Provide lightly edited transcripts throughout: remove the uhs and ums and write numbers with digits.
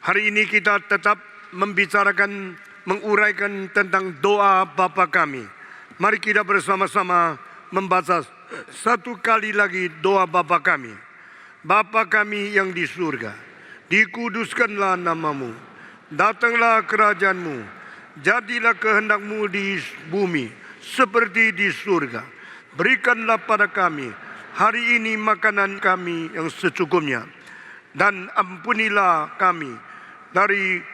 Hari ini kita tetap menguraikan tentang doa Bapa kami. Mari kita bersama-sama membaca satu kali lagi doa Bapa kami. Bapa kami yang di surga, dikuduskanlah namamu, datanglah kerajaanmu, jadilah kehendakmu di bumi seperti di surga. Berikanlah pada kami hari ini makanan kami yang secukupnya, dan ampunilah kami dari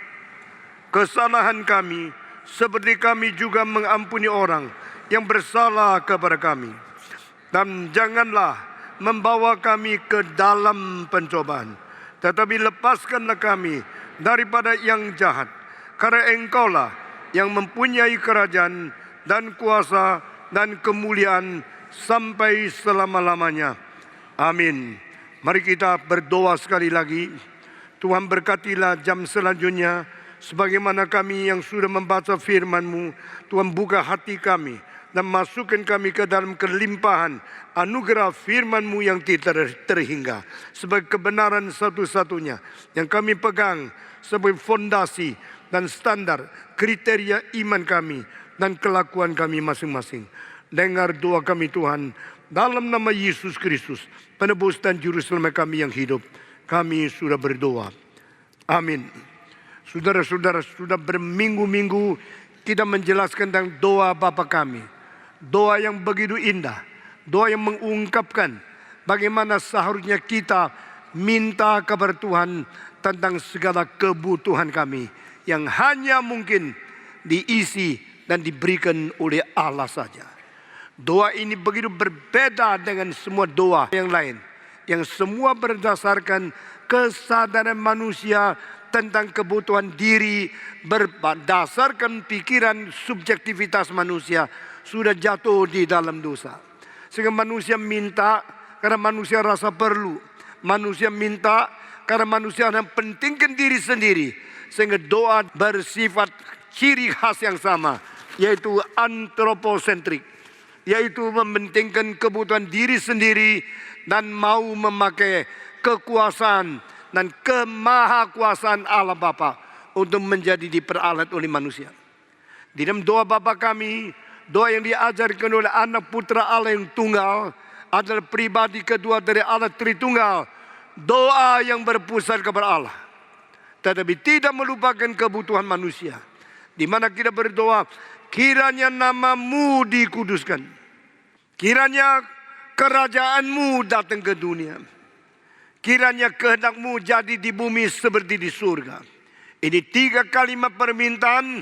kesalahan kami, seperti kami juga mengampuni orang yang bersalah kepada kami. Dan janganlah membawa kami ke dalam pencobaan, tetapi lepaskanlah kami daripada yang jahat. Karena Engkaulah yang mempunyai kerajaan dan kuasa dan kemuliaan sampai selama-lamanya. Amin. Mari kita berdoa sekali lagi. Tuhan berkatilah jam selanjutnya. Sebagaimana kami yang sudah membaca firman-Mu, Tuhan buka hati kami dan masukkan kami ke dalam kelimpahan anugerah firman-Mu yang tidak terhingga, sebagai kebenaran satu-satunya yang kami pegang sebagai fondasi dan standar kriteria iman kami dan kelakuan kami masing-masing. Dengar doa kami Tuhan, dalam nama Yesus Kristus, penebus dan juru selamat kami yang hidup. Kami sudah berdoa. Amin. Saudara-saudara, sudah berminggu-minggu kita menjelaskan tentang doa Bapa kami. Doa yang begitu indah. Doa yang mengungkapkan bagaimana seharusnya kita minta kepada Tuhan tentang segala kebutuhan kami, yang hanya mungkin diisi dan diberikan oleh Allah saja. Doa ini begitu berbeda dengan semua doa yang lain, yang semua berdasarkan kesadaran manusia tentang kebutuhan diri, berdasarkan pikiran subjektivitas manusia sudah jatuh di dalam dosa. Sehingga manusia minta karena manusia rasa perlu. Manusia minta karena manusia pentingkan diri sendiri. Sehingga doa bersifat ciri khas yang sama, yaitu antroposentrik, yaitu mementingkan kebutuhan diri sendiri dan mau memakai kekuasaan dan kemahakuasaan Allah Bapa untuk menjadi diperalat oleh manusia. Di dalam doa Bapa kami, doa yang diajarkan oleh anak putra Allah yang tunggal, adalah pribadi kedua dari Allah Tritunggal. Doa yang berpusat kepada Allah, tetapi tidak melupakan kebutuhan manusia. Di mana kita berdoa, kiranya namamu dikuduskan, kiranya kerajaanmu datang ke dunia, kiranya kehendakmu jadi di bumi seperti di surga. Ini 3 kalimat permintaan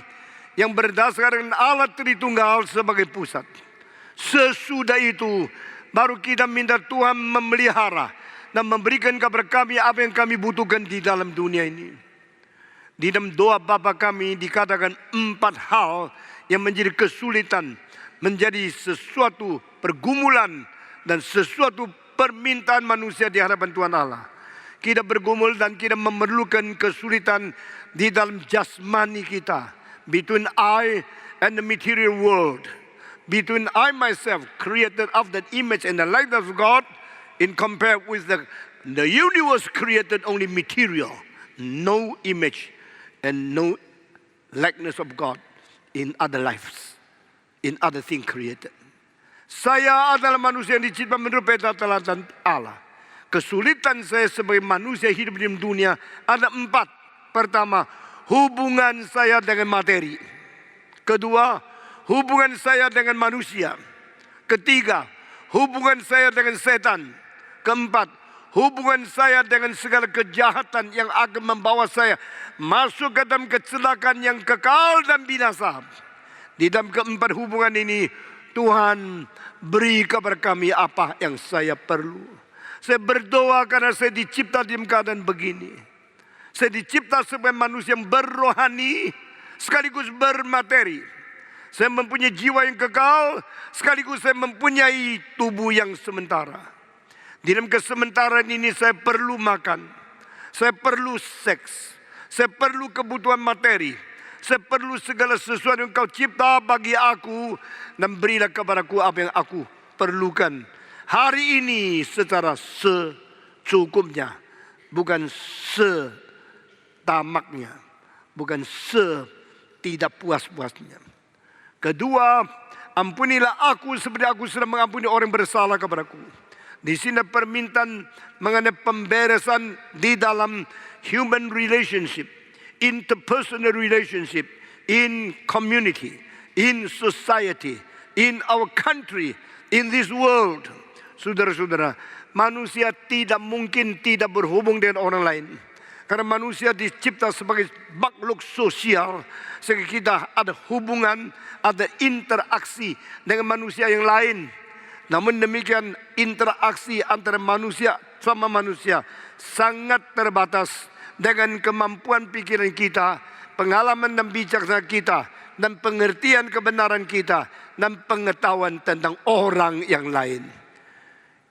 yang berdasarkan Allah Tritunggal sebagai pusat. Sesudah itu baru kita minta Tuhan memelihara dan memberikan kepada kami apa yang kami butuhkan di dalam dunia ini. Di dalam doa Bapa kami dikatakan 4 hal yang menjadi kesulitan, menjadi sesuatu pergumulan dan sesuatu permintaan manusia di hadapan Tuhan Allah. Kita bergumul dan kita memerlukan kesulitan di dalam jasmani kita. Between I and the material world. Between I myself, created of that image and the likeness of God, in compared with the universe created only material. No image and no likeness of God in other lives, in other things created. Saya adalah manusia yang diciptakan menurut peta teladan Allah. Kesulitan saya sebagai manusia hidup di dunia ada 4. Pertama, hubungan saya dengan materi. Kedua, hubungan saya dengan manusia. Ketiga, hubungan saya dengan setan. Keempat, hubungan saya dengan segala kejahatan yang akan membawa saya masuk ke dalam kecelakaan yang kekal dan binasa. Di dalam keempat hubungan ini, Tuhan beri kepada kami apa yang saya perlu. Saya berdoa karena saya dicipta dalam keadaan begini. Saya dicipta sebagai manusia yang berrohani sekaligus bermateri. Saya mempunyai jiwa yang kekal sekaligus saya mempunyai tubuh yang sementara. Di dalam kesementaraan ini saya perlu makan, saya perlu seks, saya perlu kebutuhan materi, saya perlu segala sesuatu yang Kau cipta bagi aku, dan berilah kepadaku apa yang aku perlukan hari ini secara secukupnya, bukan setamaknya, bukan setidak puas-puasnya. Kedua, ampunilah aku seperti aku sudah mengampuni orang bersalah kepadaku. Di sini permintaan mengenai pemberesan di dalam human relationship, interpersonal relationship, in community, in society, in our country, in this world. Saudara-saudara, manusia tidak mungkin tidak berhubung dengan orang lain. Karena manusia dicipta sebagai makhluk sosial, sehingga kita ada hubungan, ada interaksi dengan manusia yang lain. Namun demikian, interaksi antara manusia sama manusia sangat terbatas dengan kemampuan pikiran kita, pengalaman dan bijaksana kita, dan pengertian kebenaran kita, dan pengetahuan tentang orang yang lain.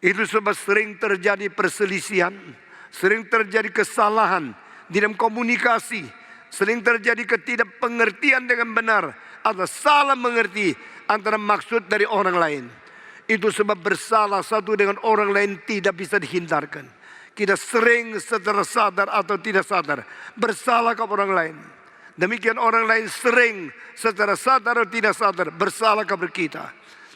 Itu sebab sering terjadi perselisihan, sering terjadi kesalahan di dalam komunikasi, sering terjadi ketidakpengertian dengan benar atau salah mengerti antara maksud dari orang lain. Itu sebab bersalah satu dengan orang lain tidak bisa dihindarkan. Kita sering secara sadar atau tidak sadar bersalah kepada orang lain. Demikian orang lain sering secara sadar atau tidak sadar bersalah kepada kita.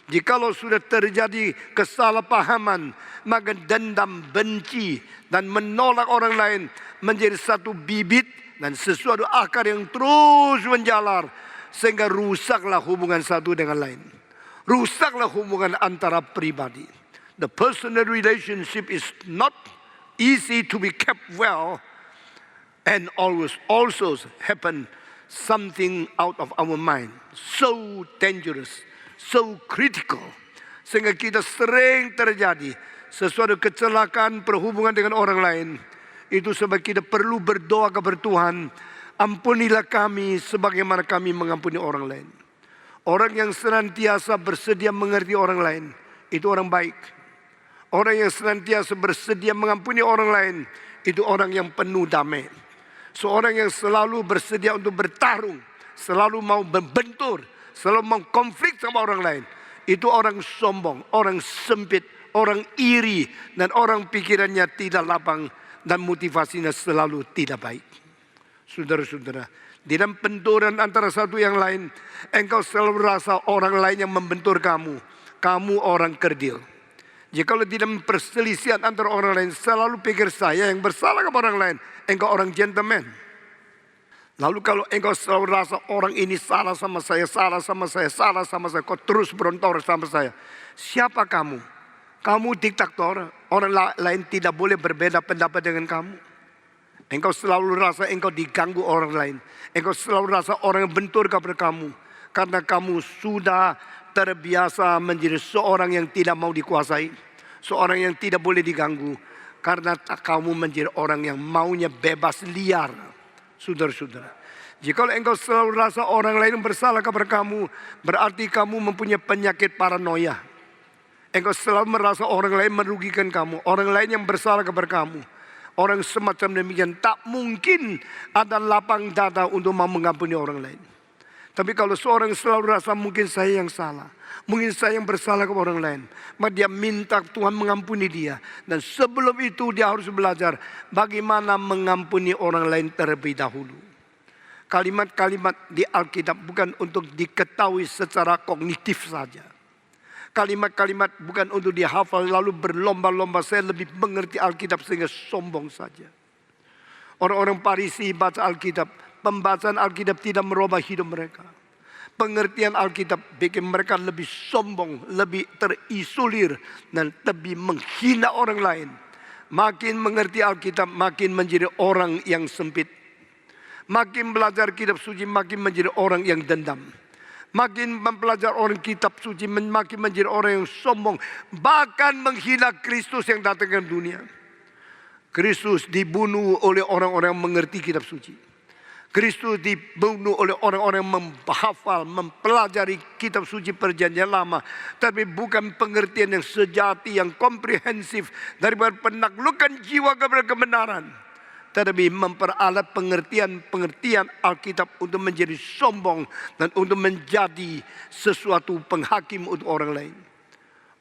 Jikalau sudah terjadi kesalahpahaman, maka dendam, benci, dan menolak orang lain menjadi satu bibit dan sesuatu akar yang terus menjalar, sehingga rusaklah hubungan satu dengan lain. Rusaklah hubungan antara pribadi. The personal relationship is not easy to be kept well, and always also happen something out of our mind. So dangerous, so critical, sehingga kita sering terjadi sesuatu kecelakaan perhubungan dengan orang lain. Itu sebab kita perlu berdoa kepada Tuhan, ampunilah kami sebagaimana kami mengampuni orang lain. Orang yang senantiasa bersedia mengerti orang lain, itu orang baik. Orang yang senantiasa bersedia mengampuni orang lain, itu orang yang penuh damai. Seorang yang selalu bersedia untuk bertarung, selalu mau membentur, selalu mau konflik sama orang lain, itu orang sombong, orang sempit, orang iri, dan orang pikirannya tidak lapang, dan motivasinya selalu tidak baik. Saudara-saudara, di dalam benturan antara satu yang lain, engkau selalu rasa orang lain yang membentur kamu, kamu orang kerdil. Jikalau di dalam perselisihan antara orang lain, selalu pikir saya yang bersalah kepada orang lain, engkau orang gentleman. Lalu kalau engkau selalu rasa orang ini salah sama saya, salah sama saya, salah sama saya, kau terus berontor sama saya. Siapa kamu? Kamu diktator, orang lain tidak boleh berbeda pendapat dengan kamu. Engkau selalu rasa engkau diganggu orang lain. Engkau selalu rasa orang yang bentur kepada kamu. Karena kamu sudah terbiasa menjadi seorang yang tidak mau dikuasai. Seorang yang tidak boleh diganggu. Karena kamu menjadi orang yang maunya bebas liar. Saudara-saudara, jika engkau selalu rasa orang lain bersalah kepada kamu, berarti kamu mempunyai penyakit paranoia. Engkau selalu merasa orang lain merugikan kamu, orang lain yang bersalah kepada kamu. Orang semacam demikian tak mungkin ada lapang dada untuk mau mengampuni orang lain. Tapi kalau seorang selalu rasa mungkin saya yang salah, mungkin saya yang bersalah kepada orang lain, maka dia minta Tuhan mengampuni dia. Dan sebelum itu dia harus belajar bagaimana mengampuni orang lain terlebih dahulu. Kalimat-kalimat di Alkitab bukan untuk diketahui secara kognitif saja. Kalimat-kalimat bukan untuk dihafal lalu berlomba-lomba saya lebih mengerti Alkitab sehingga sombong saja. Orang-orang Farisi baca Alkitab, pembacaan Alkitab tidak merubah hidup mereka. Pengertian Alkitab bikin mereka lebih sombong, lebih terisolir, dan lebih menghina orang lain. Makin mengerti Alkitab, makin menjadi orang yang sempit. Makin belajar kitab suci, makin menjadi orang yang dendam. Makin mempelajari orang kitab suci, makin menjadi orang yang sombong. Bahkan menghina Kristus yang datang ke dunia. Kristus dibunuh oleh orang-orang yang mengerti kitab suci. Kristus dibunuh oleh orang-orang yang menghafal, mempelajari kitab suci perjanjian lama. Tapi bukan pengertian yang sejati, yang komprehensif. Daripada penaklukan jiwa kepada kebenaran. Tetapi memperalat pengertian Alkitab untuk menjadi sombong dan untuk menjadi sesuatu penghakim untuk orang lain.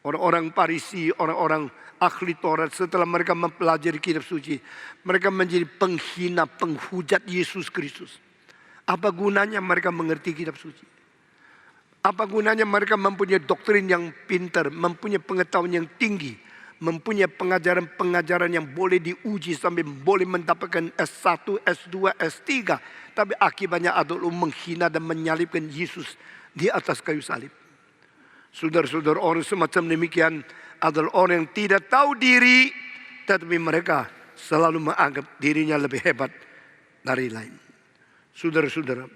Orang-orang Farisi, orang-orang ahli Taurat, setelah mereka mempelajari kitab suci, mereka menjadi penghina, penghujat Yesus Kristus. Apa gunanya mereka mengerti kitab suci? Apa gunanya mereka mempunyai doktrin yang pintar, mempunyai pengetahuan yang tinggi, mempunyai pengajaran-pengajaran yang boleh diuji sampai boleh mendapatkan S1, S2, S3. Tapi akibatnya adalah menghina dan menyalibkan Yesus di atas kayu salib. Saudara-saudara, orang semacam demikian adalah orang yang tidak tahu diri, tetapi mereka selalu menganggap dirinya lebih hebat dari lain. Saudara-saudara,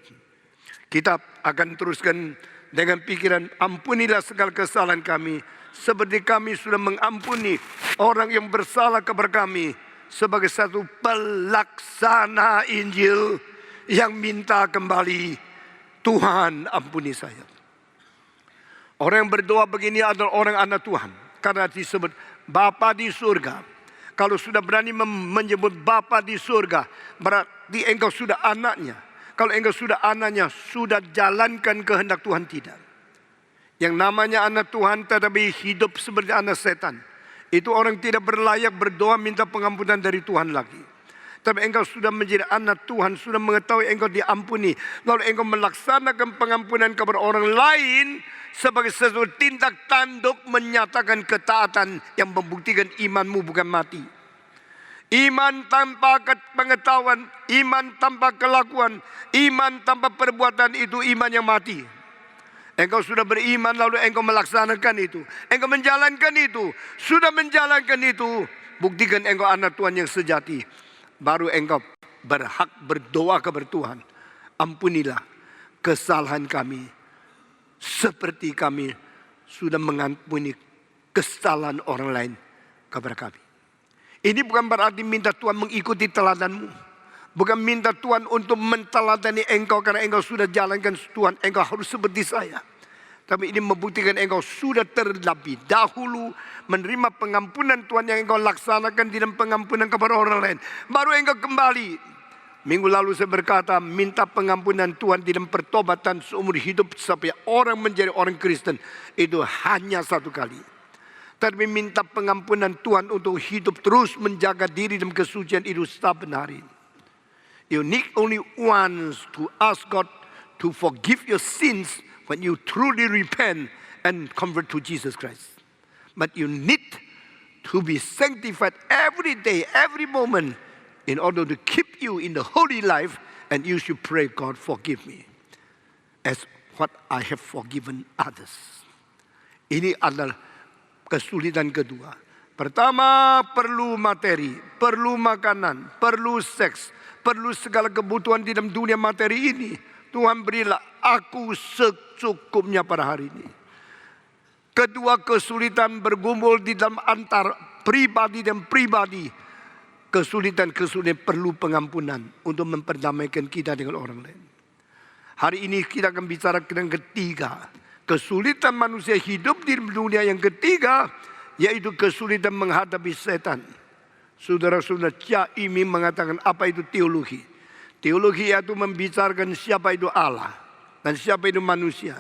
kita akan teruskan dengan pikiran, ampunilah segala kesalahan kami, seperti kami sudah mengampuni orang yang bersalah kepada kami, sebagai satu pelaksana Injil yang minta kembali, Tuhan ampuni saya. Orang yang berdoa begini adalah orang anak Tuhan, karena disebut Bapa di surga. Kalau sudah berani menyebut Bapa di surga, berarti engkau sudah anaknya. Kalau engkau sudah anaknya, sudah jalankan kehendak Tuhan, tidak. Yang namanya anak Tuhan tetapi hidup seperti anak setan, itu orang tidak berlayak berdoa minta pengampunan dari Tuhan lagi. Tapi engkau sudah menjadi anak Tuhan, sudah mengetahui engkau diampuni, lalu engkau melaksanakan pengampunan kepada orang lain sebagai sesuatu tindak tanduk menyatakan ketaatan yang membuktikan imanmu bukan mati. Iman tanpa pengetahuan, iman tanpa kelakuan, iman tanpa perbuatan itu iman yang mati. Engkau sudah beriman lalu engkau melaksanakan itu, engkau menjalankan itu, sudah menjalankan itu, buktikan engkau anak Tuhan yang sejati. Baru engkau berhak berdoa kepada Tuhan, ampunilah kesalahan kami seperti kami sudah mengampuni kesalahan orang lain kepada kami. Ini bukan berarti minta Tuhan mengikuti teladanmu, bukan minta Tuhan untuk menteladani engkau karena engkau sudah jalankan Tuhan, engkau harus seperti saya. Tapi ini membuktikan engkau sudah terlebih dahulu menerima pengampunan Tuhan yang engkau laksanakan di dalam pengampunan kepada orang lain. Baru engkau kembali. Minggu lalu saya berkata, minta pengampunan Tuhan di dalam pertobatan seumur hidup sampai orang menjadi orang Kristen, itu hanya satu kali. Tapi minta pengampunan Tuhan untuk hidup terus menjaga diri dalam kesucian itu saben hari. You need only once to ask God to forgive your sins when you truly repent and convert to Jesus Christ. But you need to be sanctified every day, every moment, in order to keep you in the holy life, and you should pray, God forgive me as what I have forgiven others. Ini adalah kesulitan kedua. Pertama, perlu materi, perlu makanan, perlu seks, perlu segala kebutuhan di dalam dunia materi ini. Tuhan berilah aku secukupnya pada hari ini. Kedua, kesulitan bergumul di dalam antar pribadi dan pribadi. Kesulitan-kesulitan perlu pengampunan untuk memperdamaikan kita dengan orang lain. Hari ini kita akan bicara yang ketiga. Kesulitan manusia hidup di dunia yang ketiga, yaitu kesulitan menghadapi setan. Saudara-saudara, Chia Imi mengatakan apa itu teologi. Teologi itu membicarakan siapa itu Allah dan siapa itu manusia.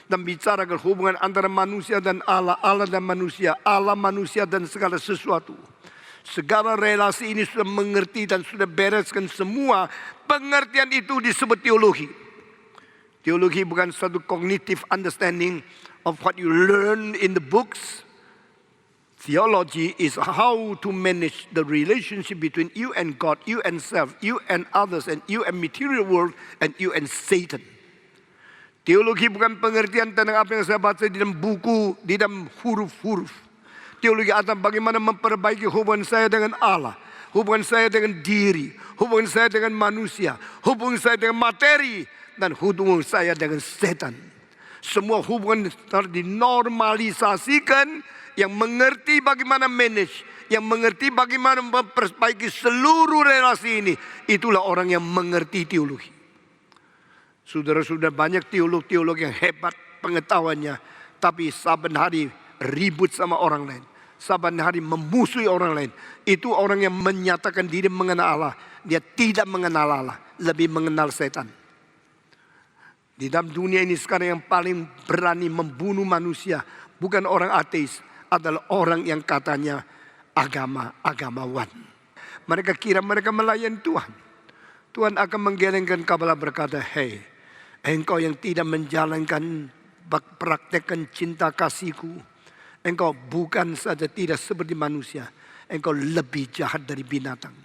Dan bicarakan hubungan antara manusia dan Allah, Allah dan manusia, Allah manusia dan segala sesuatu. Segala relasi ini sudah mengerti dan sudah bereskan semua. Pengertian itu disebut teologi. Teologi bukan satu cognitive understanding of what you learn in the books. Theology is how to manage the relationship between you and God, you and self, you and others, and you and material world, and you and Satan. Teologi bukan pengertian tentang apa yang saya baca di dalam buku, di dalam huruf-huruf. Teologi adalah bagaimana memperbaiki hubungan saya dengan Allah, hubungan saya dengan diri, hubungan saya dengan manusia, hubungan saya dengan materi, dan hubungan saya dengan setan. Semua hubungan harus dinormalisasikan, yang mengerti bagaimana manage, yang mengerti bagaimana memperbaiki seluruh relasi ini. Itulah orang yang mengerti teologi. Saudara-saudara, banyak teolog-teolog yang hebat pengetahuannya, tapi saben hari ribut sama orang lain, saban hari memusuhi orang lain. Itu orang yang menyatakan diri mengenal Allah. Dia tidak mengenal Allah, lebih mengenal setan. Di dalam dunia ini sekarang yang paling berani membunuh manusia bukan orang ateis, adalah orang yang katanya agamawan. Mereka kira mereka melayani Tuhan. Tuhan akan menggelengkan kepala berkata, "Hei, engkau yang tidak menjalankan praktekkan cinta kasihku, engkau bukan saja tidak seperti manusia, engkau lebih jahat dari binatang."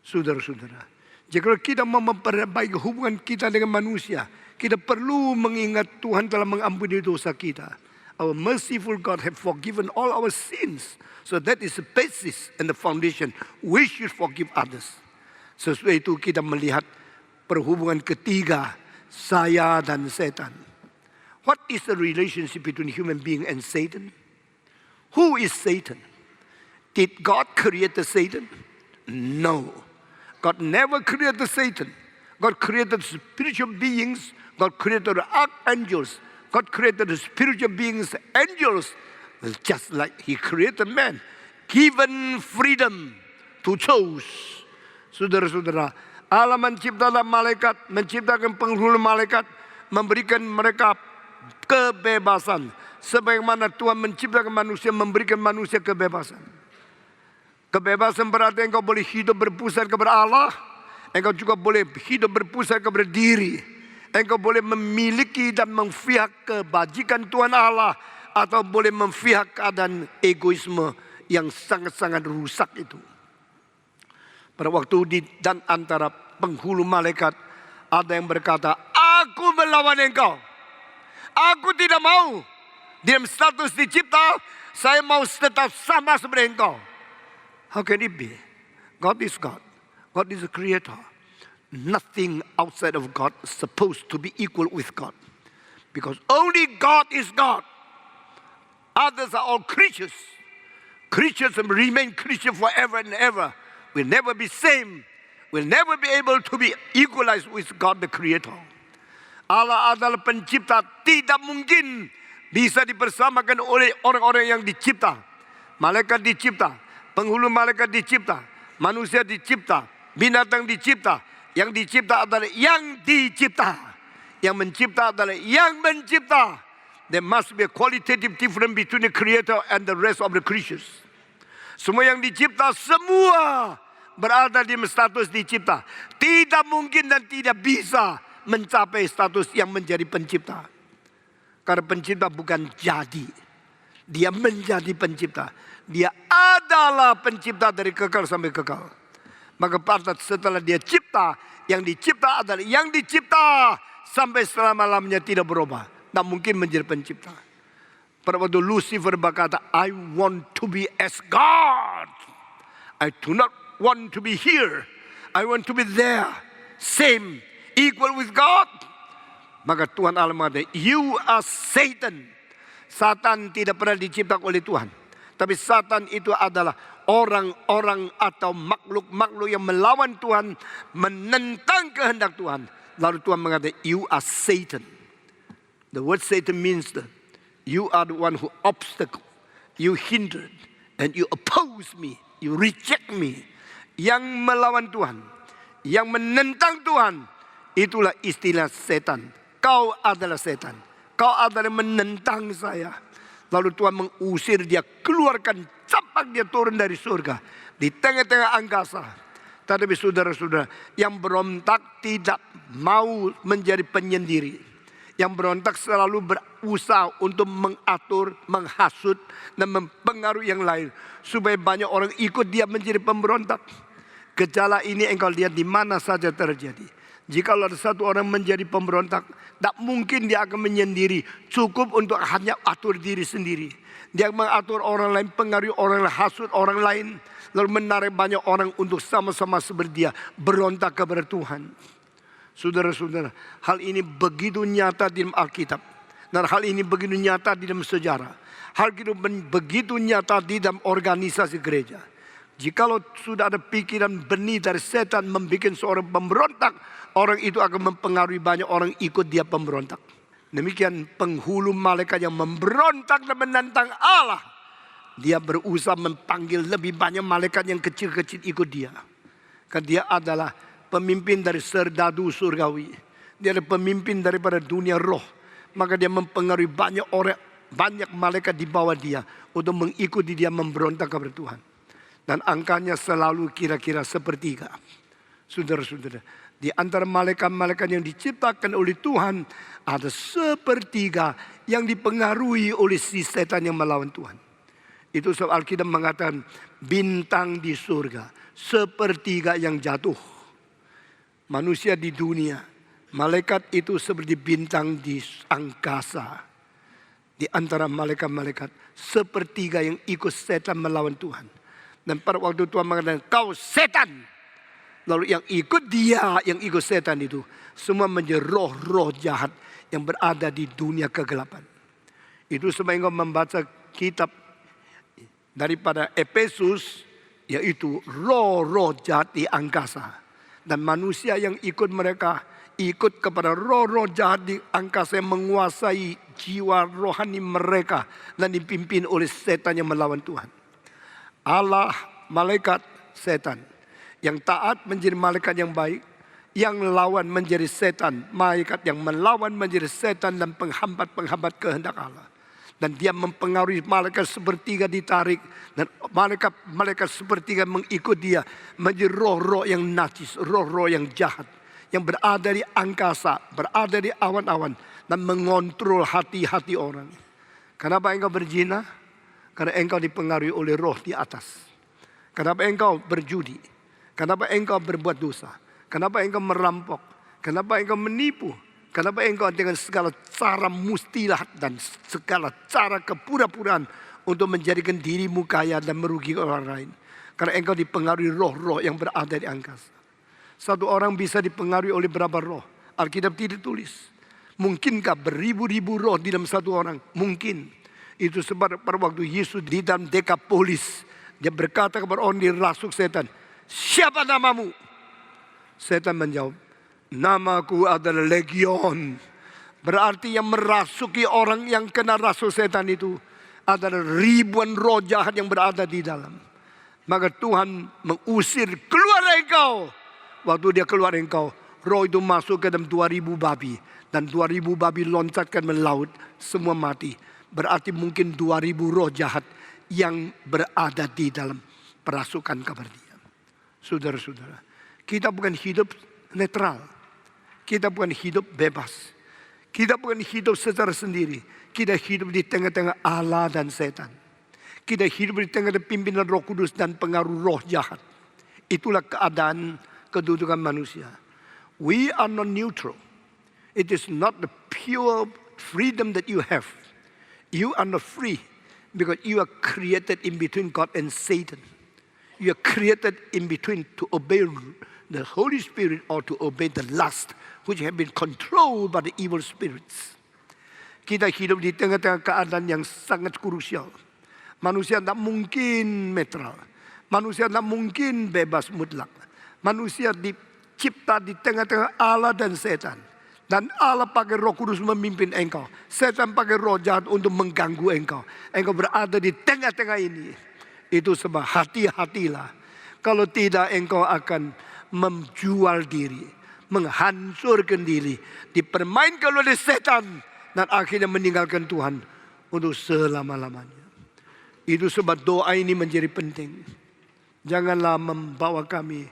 Saudara-saudara, jika kita mau memperbaiki hubungan kita dengan manusia, kita perlu mengingat Tuhan telah mengampuni dosa kita. Our merciful God have forgiven all our sins. So that is the basis and the foundation. We should forgive others. Sesuai itu kita melihat perhubungan ketiga, saya dan setan. What is the relationship between human being and Satan? Who is Satan? Did God create the Satan? No. God never created Satan. God created spiritual beings. God created archangels. God created the spiritual beings, angels, just like He created man, given freedom to choose. Saudara-saudara, Allah menciptakan malaikat, menciptakan penghulu malaikat, memberikan mereka kebebasan. Sebagaimana Tuhan menciptakan manusia, memberikan manusia kebebasan. Kebebasan berarti engkau boleh hidup berpusat kepada Allah. Engkau juga boleh hidup berpusat kepada diri. Engkau boleh memiliki dan memihak kebajikan Tuhan Allah, atau boleh memihak keadaan egoisme yang sangat-sangat rusak itu. Pada waktu dan antara penghulu malaikat, ada yang berkata, "Aku melawan engkau. Aku tidak mau. Dalam status dicipta, saya mau tetap sama seperti engkau." How can it be? God is God. God is the creator. Nothing outside of God is supposed to be equal with God. Because only God is God. Others are all creatures. Creatures remain creatures forever and ever. Will never be same. Will never be able to be equalized with God the Creator. Allah adalah pencipta. Tidak mungkin bisa dipersamakan oleh orang-orang yang dicipta. Malaikat dicipta. Penghulu malaikat dicipta. Manusia dicipta. Binatang dicipta. Yang dicipta adalah yang dicipta. Yang mencipta adalah yang mencipta. There must be a qualitative difference between the creator and the rest of the creatures. Semua yang dicipta, semua berada di status dicipta. Tidak mungkin dan tidak bisa mencapai status yang menjadi pencipta. Karena pencipta bukan jadi. Dia menjadi pencipta. Dia adalah pencipta dari kekal sampai kekal. Maka pada setelah dia cipta, yang dicipta adalah yang dicipta sampai selama-lamanya tidak berubah. Tak mungkin menjadi pencipta. Pada waktu Lucifer berkata, "I want to be as God. I do not want to be here. I want to be there. Same, equal with God." Maka Tuhan Allah mengatakan, "You are Satan." Satan tidak pernah diciptakan oleh Tuhan. Tapi Satan itu adalah orang-orang atau makhluk-makhluk yang melawan Tuhan, menentang kehendak Tuhan. Lalu Tuhan mengatakan, "You are Satan." The word Satan means that you are the one who obstacle, you hindered, and you oppose me, you reject me. Yang melawan Tuhan, yang menentang Tuhan, itulah istilah setan. Kau adalah setan. Kau adalah menentang saya. Lalu Tuhan mengusir dia, keluarkan, campak dia turun dari surga di tengah-tengah angkasa. Tetapi saudara-saudara, yang berontak tidak mau menjadi penyendiri. Yang berontak selalu berusaha untuk mengatur, menghasut, dan mempengaruhi yang lain, supaya banyak orang ikut dia menjadi pemberontak. Gejala ini engkau lihat di mana saja terjadi. Jika ada satu orang menjadi pemberontak, tak mungkin dia akan menyendiri. Cukup untuk hanya atur diri sendiri. Dia mengatur orang lain, pengaruhi orang lain, hasut orang lain. Lalu menarik banyak orang untuk sama-sama seperti dia berontak kepada Tuhan. Saudara-saudara, hal ini begitu nyata di dalam Alkitab. Dan hal ini begitu nyata di dalam sejarah. Hal itu begitu nyata di dalam organisasi gereja. Jikalau sudah ada pikiran benih dari setan membuat seorang pemberontak, orang itu akan mempengaruhi banyak orang ikut dia pemberontak. Demikian penghulu malaikat yang memberontak dan menentang Allah. Dia berusaha memanggil lebih banyak malaikat yang kecil-kecil ikut dia. Karena dia adalah pemimpin dari serdadu surgawi. Dia adalah pemimpin daripada dunia roh. Maka dia mempengaruhi banyak banyak malaikat di bawah dia untuk mengikuti dia memberontak kepada Tuhan. Dan angkanya selalu kira-kira sepertiga. Saudara-saudara, di antara malaikat-malaikat yang diciptakan oleh Tuhan, ada sepertiga yang dipengaruhi oleh si setan yang melawan Tuhan. Itu sebab Alkitab mengatakan bintang di surga, sepertiga yang jatuh. Manusia di dunia, malaikat itu seperti bintang di angkasa. Di antara malaikat-malaikat, sepertiga yang ikut setan melawan Tuhan. Dan pada waktu Tuhan mengatakan, kau setan. Lalu yang ikut dia, yang ikut setan itu, semua menjadi roh-roh jahat yang berada di dunia kegelapan. Itu sebab engkau membaca kitab daripada Efesus, yaitu roh-roh jahat di angkasa. Dan manusia yang ikut mereka, ikut kepada roh-roh jahat di angkasa yang menguasai jiwa rohani mereka dan dipimpin oleh setan yang melawan Tuhan. Allah, malaikat, setan. Yang taat menjadi malaikat yang baik, yang lawan menjadi setan. Malaikat yang melawan menjadi setan dan penghambat-penghambat kehendak Allah. Dan dia mempengaruhi malaikat sepertiga ditarik. Dan malaikat sepertiga mengikut dia. Menjadi roh-roh yang najis, roh-roh yang jahat. Yang berada di angkasa, berada di awan-awan. Dan mengontrol hati-hati orang. Kenapa engkau berzina? Karena engkau dipengaruhi oleh roh di atas. Kenapa engkau berjudi? Kenapa engkau berbuat dosa? Kenapa engkau merampok? Kenapa engkau menipu? Kenapa engkau dengan segala cara mustilah dan segala cara kepura-puraan untuk menjadikan dirimu kaya dan merugikan orang lain? Karena engkau dipengaruhi roh-roh yang berada di angkasa. Satu orang bisa dipengaruhi oleh berapa roh? Alkitab tidak tulis. Mungkinkah beribu-ribu roh di dalam satu orang? Mungkin. Itu sebab pada waktu Yesus di dalam Dekapolis, dia berkata kepada orang dirasuk setan, siapa namamu? Setan menjawab, namaku adalah Legion. Berarti yang merasuki orang yang kena rasuk setan itu adalah ribuan roh jahat yang berada di dalam. Maka Tuhan mengusir, keluar engkau. Waktu dia keluar engkau, roh itu masuk ke dalam 2000 babi. Dan 2000 babi loncatkan melaut, semua mati. Berarti mungkin 2000 roh jahat yang berada di dalam perasukan kepada dia. Saudara-saudara, kita bukan hidup netral. Kita bukan hidup bebas. Kita bukan hidup secara sendiri. Kita hidup di tengah-tengah Allah dan setan. Kita hidup di tengah-tengah pimpinan Roh Kudus dan pengaruh roh jahat. Itulah keadaan kedudukan manusia. We are not neutral. It is not the pure freedom that you have. You are not free because you are created in between God and Satan. You are created in between to obey the Holy Spirit or to obey the lust which have been controlled by the evil spirits. Kita hidup di tengah-tengah keadaan yang sangat krusial. Manusia tidak mungkin netral. Manusia tidak mungkin bebas mutlak. Manusia dicipta di tengah-tengah Allah dan setan. Dan Allah pakai Roh Kudus memimpin engkau. Setan pakai roh jahat untuk mengganggu engkau. Engkau berada di tengah-tengah ini. Itu sebab hati-hatilah. Kalau tidak engkau akan menjual diri. Menghancurkan diri. Dipermainkan oleh setan. Dan akhirnya meninggalkan Tuhan. Untuk selama-lamanya. Itu sebab doa ini menjadi penting. Janganlah membawa kami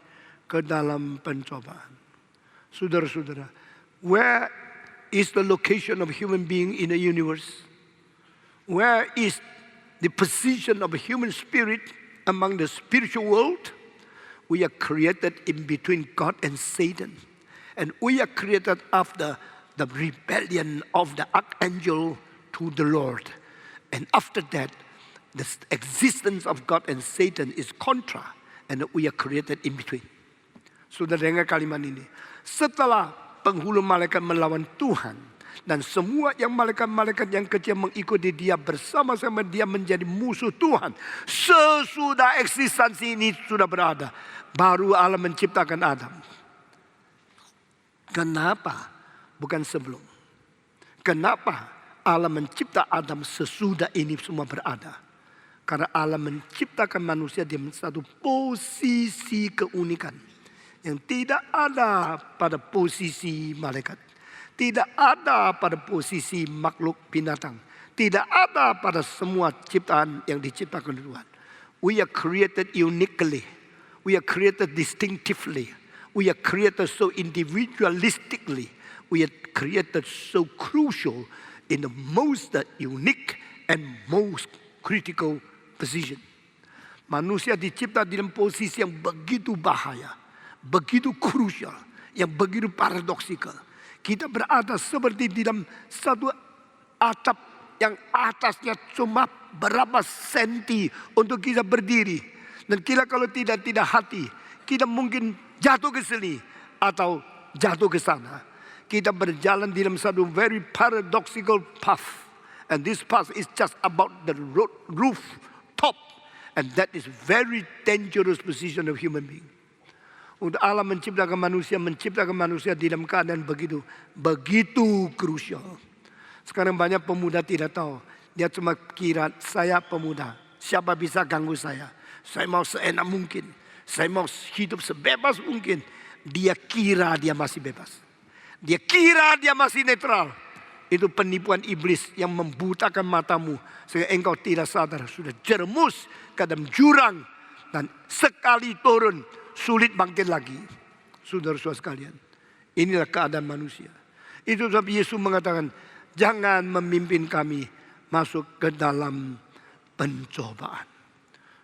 ke dalam pencobaan. Saudara-saudara. Where is the location of human being in the universe? Where is the position of a human spirit among the spiritual world? We are created in between God and Satan. And we are created after the rebellion of the archangel to the Lord. And after that, the existence of God and Satan is contra. And we are created in between. Sudah dengar kalimat ini. Setelah penghulu malaikat melawan Tuhan. Dan semua yang malaikat-malaikat yang kecil mengikuti dia bersama-sama dia menjadi musuh Tuhan. Sesudah eksistensi ini sudah berada. Baru Allah menciptakan Adam. Kenapa? Bukan sebelum. Kenapa Allah mencipta Adam sesudah ini semua berada? Karena Allah menciptakan manusia di satu posisi keunikan. Yang tidak ada pada posisi malaikat. Tidak ada pada posisi makhluk binatang. Tidak ada pada semua ciptaan yang diciptakan Tuhan. We are created uniquely. We are created distinctively. We are created so individualistically. We are created so crucial in the most unique and most critical position. Manusia dicipta dalam posisi yang begitu bahaya, begitu krusial, yang begitu paradoksikal. Kita berada seperti di dalam satu atap yang atasnya cuma berapa senti untuk kita berdiri. Dan kita kalau tidak hati, kita mungkin jatuh ke sini atau jatuh ke sana. Kita berjalan di dalam satu very paradoxical path. And this path is just about the roof top. And that is very dangerous position of human being. Untuk Allah menciptakan manusia di dalam keadaan begitu krusial. Sekarang banyak pemuda tidak tahu. Dia cuma kira saya pemuda. Siapa bisa ganggu saya? Saya mau seenak mungkin. Saya mau hidup sebebas mungkin. Dia kira dia masih bebas. Dia kira dia masih netral. Itu penipuan iblis yang membutakan matamu. Sehingga engkau tidak sadar. Sudah jerumus ke dalam jurang. Dan sekali turun sulit bangkit lagi. Saudara-saudara sekalian. Inilah keadaan manusia. Itu sebab Yesus mengatakan, jangan memimpin kami masuk ke dalam pencobaan.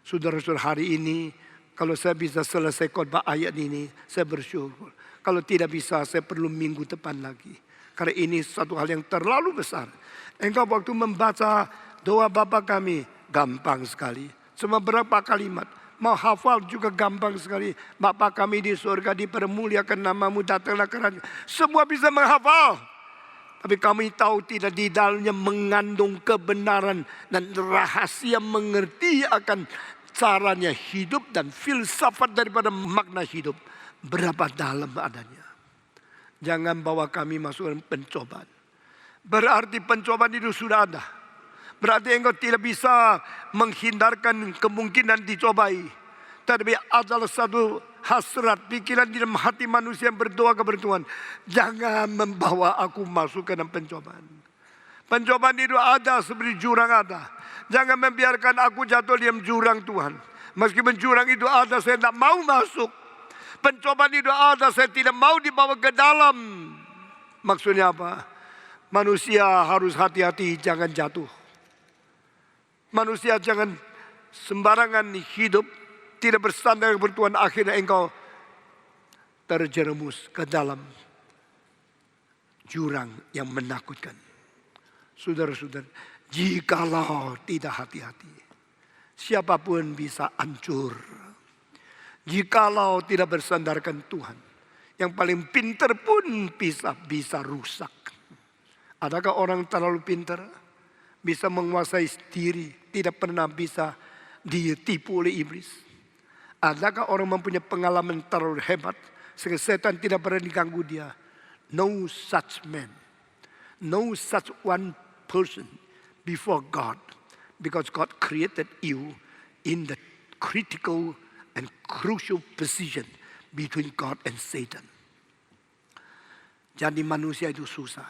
Saudara-saudara, hari ini kalau saya bisa selesai khotbah ayat ini, saya bersyukur. Kalau tidak bisa, saya perlu minggu depan lagi. Karena ini satu hal yang terlalu besar. Engkau waktu membaca doa Bapa kami, gampang sekali. Cuma berapa kalimat. Mau hafal juga gampang sekali. Bapa kami di surga, dipermuliakan namamu, datanglah kerajaan. Semua bisa menghafal. Tapi kami tahu tidak di dalamnya mengandung kebenaran dan rahasia mengerti akan caranya hidup dan filsafat daripada makna hidup. Berapa dalam adanya. Jangan bawa kami masuk dalam pencobaan. Berarti pencobaan itu sudah ada. Berarti engkau tidak bisa menghindarkan kemungkinan dicobai. Tapi adalah satu hasrat pikiran di dalam hati manusia yang berdoa kepada Tuhan. Jangan membawa aku masuk ke dalam pencobaan. Pencobaan itu ada seperti jurang ada. Jangan membiarkan aku jatuh di dalam jurang Tuhan. Meskipun jurang itu ada, saya tidak mau masuk. Pencobaan itu ada, saya tidak mau dibawa ke dalam. Maksudnya apa? Manusia harus hati-hati, jangan jatuh. Manusia jangan sembarangan hidup, tidak bersandar kepada Tuhan, akhirnya engkau terjerumus ke dalam jurang yang menakutkan. Saudara-saudara, jikalau tidak hati-hati, siapapun bisa hancur. Jikalau tidak bersandarkan Tuhan, yang paling pintar pun bisa rusak. Adakah orang terlalu pintar bisa menguasai diri, tidak pernah bisa ditipu oleh iblis? Adakah orang mempunyai pengalaman terlalu hebat sehingga setan tidak pernah diganggu dia? No such man, no such one person before God, because God created you in the critical and crucial position between God and Satan. Jadi manusia itu susah.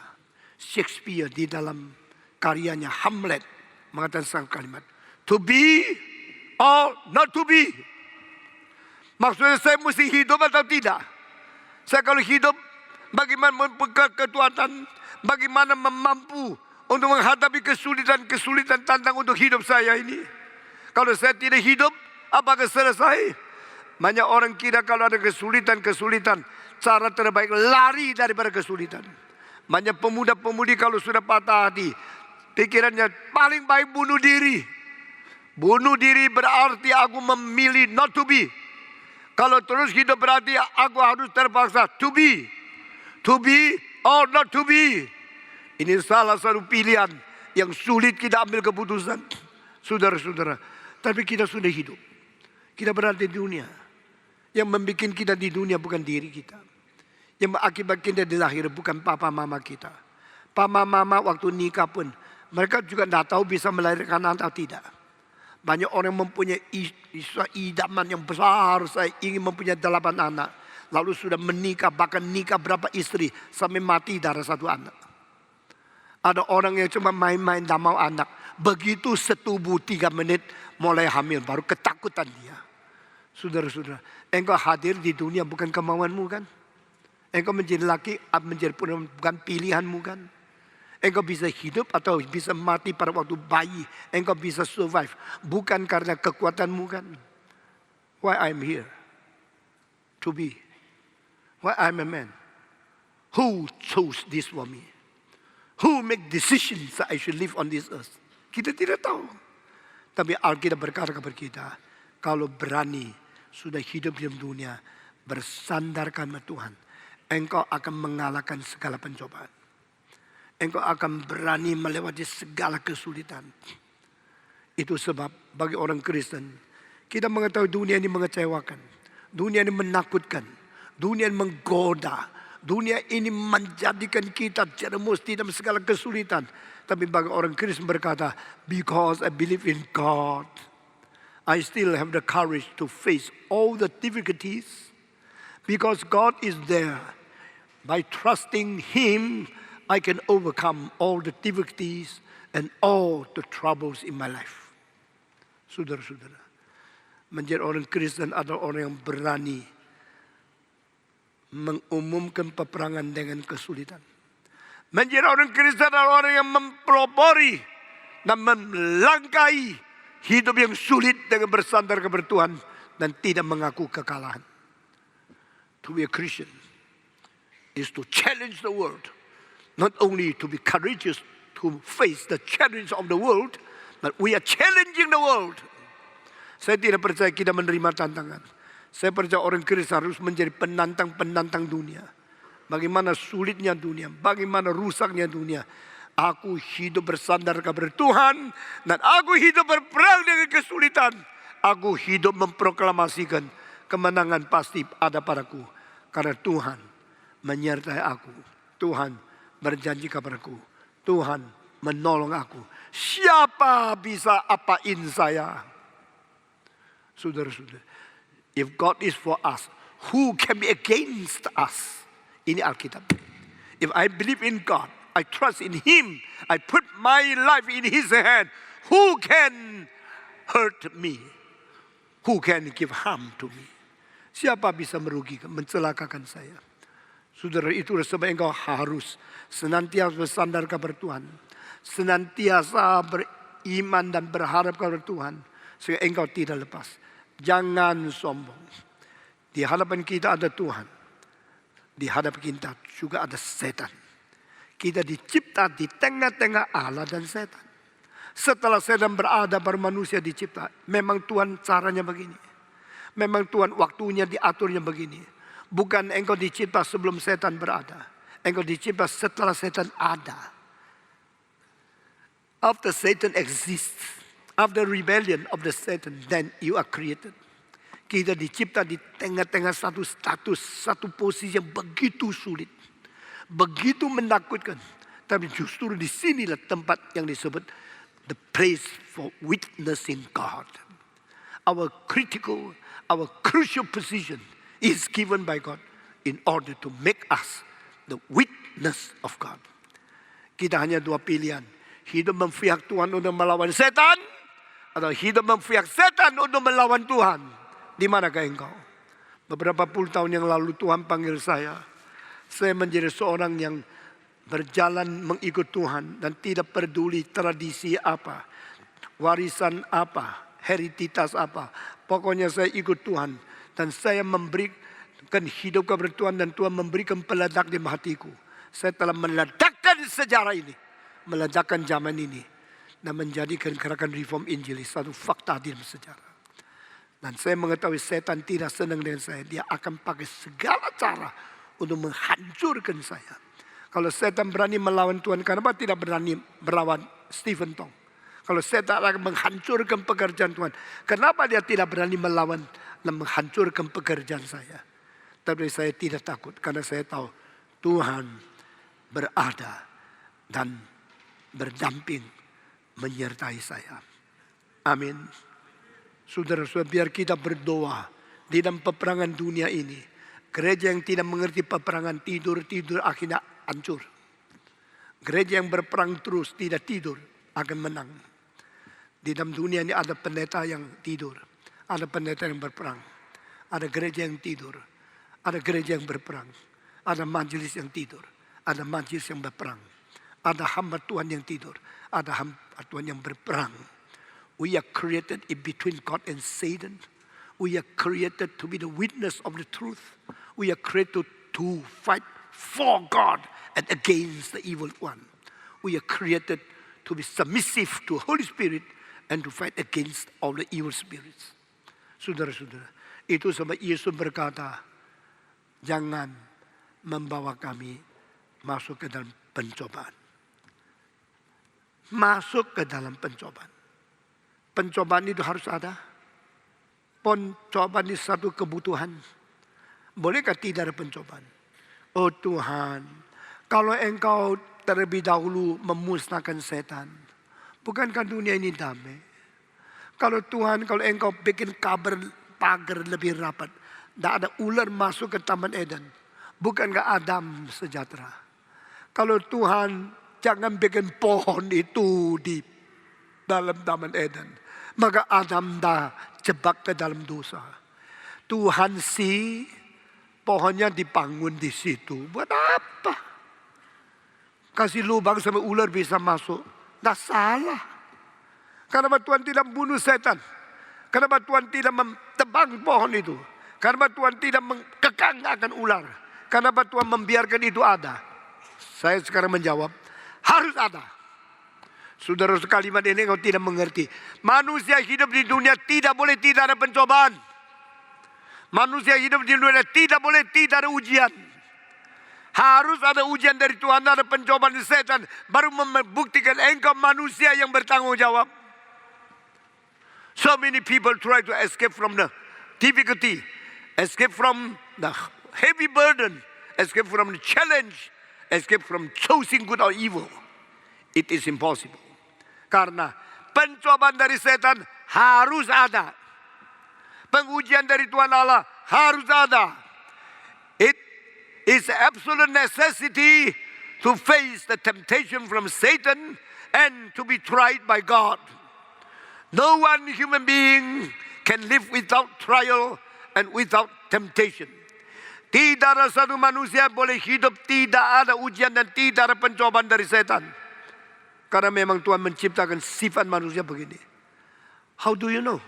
Shakespeare di dalam karyanya Hamlet mengatakan sang kalimat, to be or not to be. Maksudnya saya mesti hidup atau tidak. Saya kalau hidup, bagaimana mempegang kekuatan, bagaimana mampu untuk menghadapi kesulitan tantang untuk hidup saya ini. Kalau saya tidak hidup, apakah selesai? Banyak orang kira kalau ada kesulitan, cara terbaik lari daripada kesulitan. Banyak pemuda-pemudi kalau sudah patah hati, pikirannya paling baik bunuh diri. Bunuh diri berarti aku memilih not to be. Kalau terus hidup berarti aku harus terpaksa to be. To be or not to be. Ini salah satu pilihan yang sulit kita ambil keputusan. Saudara-saudara, tapi kita sudah hidup. Kita berada di dunia. Yang membuat kita di dunia bukan diri kita. Yang mengakibatkan kita dilahir bukan papa mama kita. Papa mama waktu nikah pun, mereka juga tidak tahu bisa melahirkan anak atau tidak. Banyak orang mempunyai idaman yang besar, saya ingin mempunyai 8 anak. Lalu sudah menikah, bahkan nikah berapa istri, sampai mati darah 1 anak. Ada orang yang cuma main-main tak mau anak. Begitu setubuh 3 menit mulai hamil, baru ketakutan dia. Saudara-saudara, engkau hadir di dunia bukan kemauanmu kan? Engkau menjadi laki, menjadi perempuan bukan pilihanmu kan? Engkau bisa hidup atau bisa mati pada waktu bayi. Engkau bisa survive. Bukan karena kekuatanmu kan? Why I'm here? To be. Why I'm a man? Who chose this for me? Who make decisions that I should live on this earth? Kita tidak tahu. Tapi Alkitab berkata kepada kita, kalau berani sudah hidup di dunia, bersandarkan pada Tuhan, engkau akan mengalahkan segala pencobaan. Engkau akan berani melewati segala kesulitan. Itu sebab bagi orang Kristen, kita mengetahui dunia ini mengecewakan. Dunia ini menakutkan. Dunia ini menggoda. Dunia ini menjadikan kita jerumus di dalam segala kesulitan. Tapi bagi orang Kristen berkata, because I believe in God, I still have the courage to face all the difficulties. Because God is there. By trusting Him, I can overcome all the difficulties and all the troubles in my life. Saudara-saudara, menjadi orang Kristen adalah orang yang berani mengumumkan peperangan dengan kesulitan. Menjadi orang Kristen adalah orang yang mempelopori dan melangkahi hidup yang sulit dengan bersandar kepada Tuhan dan tidak mengaku kekalahan. To be a Christian is to challenge the world. Not only to be courageous to face the challenge of the world, but we are challenging the world. Saya tidak percaya kita menerima tantangan. Saya percaya orang Kristen harus menjadi penantang-penantang dunia. Bagaimana sulitnya dunia, bagaimana rusaknya dunia. Aku hidup bersandar kepada Tuhan, dan aku hidup berperang dengan kesulitan. Aku hidup memproklamasikan kemenangan pasti ada padaku. Karena Tuhan menyertai aku. Tuhan berjanji kepadaku. Tuhan menolong aku. Siapa bisa apain saya? Saudara-saudara, if God is for us, who can be against us? Ini Alkitab. If I believe in God, I trust in Him, I put my life in His hand, who can hurt me? Who can give harm to me? Siapa bisa merugikan, mencelakakan saya? Saudara, itulah sebab engkau harus senantiasa bersandar kepada Tuhan. Senantiasa beriman dan berharap kepada Tuhan. Sehingga engkau tidak lepas. Jangan sombong. Di hadapan kita ada Tuhan. Di hadapan kita juga ada setan. Kita dicipta di tengah-tengah Allah dan setan. Setelah setan berada baru manusia dicipta. Memang Tuhan caranya begini. Memang Tuhan waktunya diaturnya begini. Bukan engkau dicipta sebelum setan berada. Engkau dicipta setelah setan ada. After Satan exists, after rebellion of the Satan, then you are created. Kita dicipta di tengah-tengah satu status, satu posisi yang begitu sulit. Begitu menakutkan. Tapi justru di sinilah tempat yang disebut the place for witnessing God. Our crucial position is given by God in order to make us the witness of God. Kita hanya dua pilihan. Hidup memihak Tuhan untuk melawan setan, atau hidup memihak setan untuk melawan Tuhan. Di manakah engkau? Beberapa puluh tahun yang lalu Tuhan panggil saya. Saya menjadi seorang yang berjalan mengikut Tuhan dan tidak peduli tradisi apa, warisan apa, herititas apa. Pokoknya saya ikut Tuhan dan saya memberikan hidup kepada Tuhan dan Tuhan memberikan peledak di hatiku. Saya telah meledakkan sejarah ini, meledakkan zaman ini dan menjadikan gerakan reform Injili satu fakta di dalam sejarah. Dan saya mengetahui setan tidak senang dengan saya. Dia akan pakai segala cara untuk menghancurkan saya. Kalau setan berani melawan Tuhan, kenapa tidak berani melawan Stephen Tong? Kalau setan akan menghancurkan pekerjaan Tuhan, kenapa dia tidak berani melawan dan menghancurkan pekerjaan saya? Tapi saya tidak takut karena saya tahu Tuhan berada dan berdamping menyertai saya. Amin. Saudara-saudara, biar kita berdoa di dalam peperangan dunia ini. Gereja yang tidak mengerti peperangan tidur akhirnya hancur. Gereja yang berperang terus, tidak tidur, akan menang. Di dalam dunia ini ada pendeta yang tidur, ada pendeta yang berperang, ada gereja yang tidur, ada gereja yang berperang, ada majelis yang tidur, ada majelis yang berperang, ada hamba Tuhan yang tidur, ada hamba Tuhan yang berperang. We are created in between God and Satan. We are created to be the witness of the truth. We are created to fight for God and against the evil one. We are created to be submissive to Holy Spirit and to fight against all the evil spirits. Saudara-saudara, itu sebab Yesus berkata, jangan membawa kami masuk ke dalam pencobaan. Masuk ke dalam pencobaan. Pencobaan itu harus ada. Pencobaan itu satu kebutuhan. Bolehkah tidak ada pencobaan? Oh Tuhan, kalau Engkau terlebih dahulu memusnahkan setan, bukankah dunia ini damai? Kalau Tuhan, kalau Engkau bikin pagar lebih rapat, tidak ada ular masuk ke Taman Eden, bukankah Adam sejahtera? Kalau Tuhan jangan bikin pohon itu di dalam Taman Eden, maka Adam dah jebak ke dalam dosa. Tuhan sih pohonnya dibangun di situ, buat apa? Kasih lubang sampai ular bisa masuk, dah salah. Kenapa Tuhan tidak membunuh setan? Kenapa Tuhan tidak tebang pohon itu? Kenapa Tuhan tidak mengkekangkan ular? Kenapa Tuhan membiarkan itu ada? Saya sekarang menjawab, harus ada. Saudara, kalimat ini kau tidak mengerti. Manusia hidup di dunia tidak boleh tidak ada pencobaan. Manusia hidup di dunia tidak boleh tidak ada ujian. Harus ada ujian dari Tuhan, ada pencobaan dari setan, baru membuktikan engkau manusia yang bertanggung jawab. So many people try to escape from the difficulty, escape from the heavy burden, escape from the challenge, escape from choosing good or evil. It is impossible. Karena pencobaan dari setan harus ada. Pengujian dari Tuhan Allah harus ada. It is absolute necessity to face the temptation from Satan and to be tried by God. No one human being can live without trial and without temptation. Tidak ada satu manusia boleh hidup tidak ada ujian dan tidak ada pencobaan dari setan. Karena memang Tuhan menciptakan sifat manusia begini. How do you know?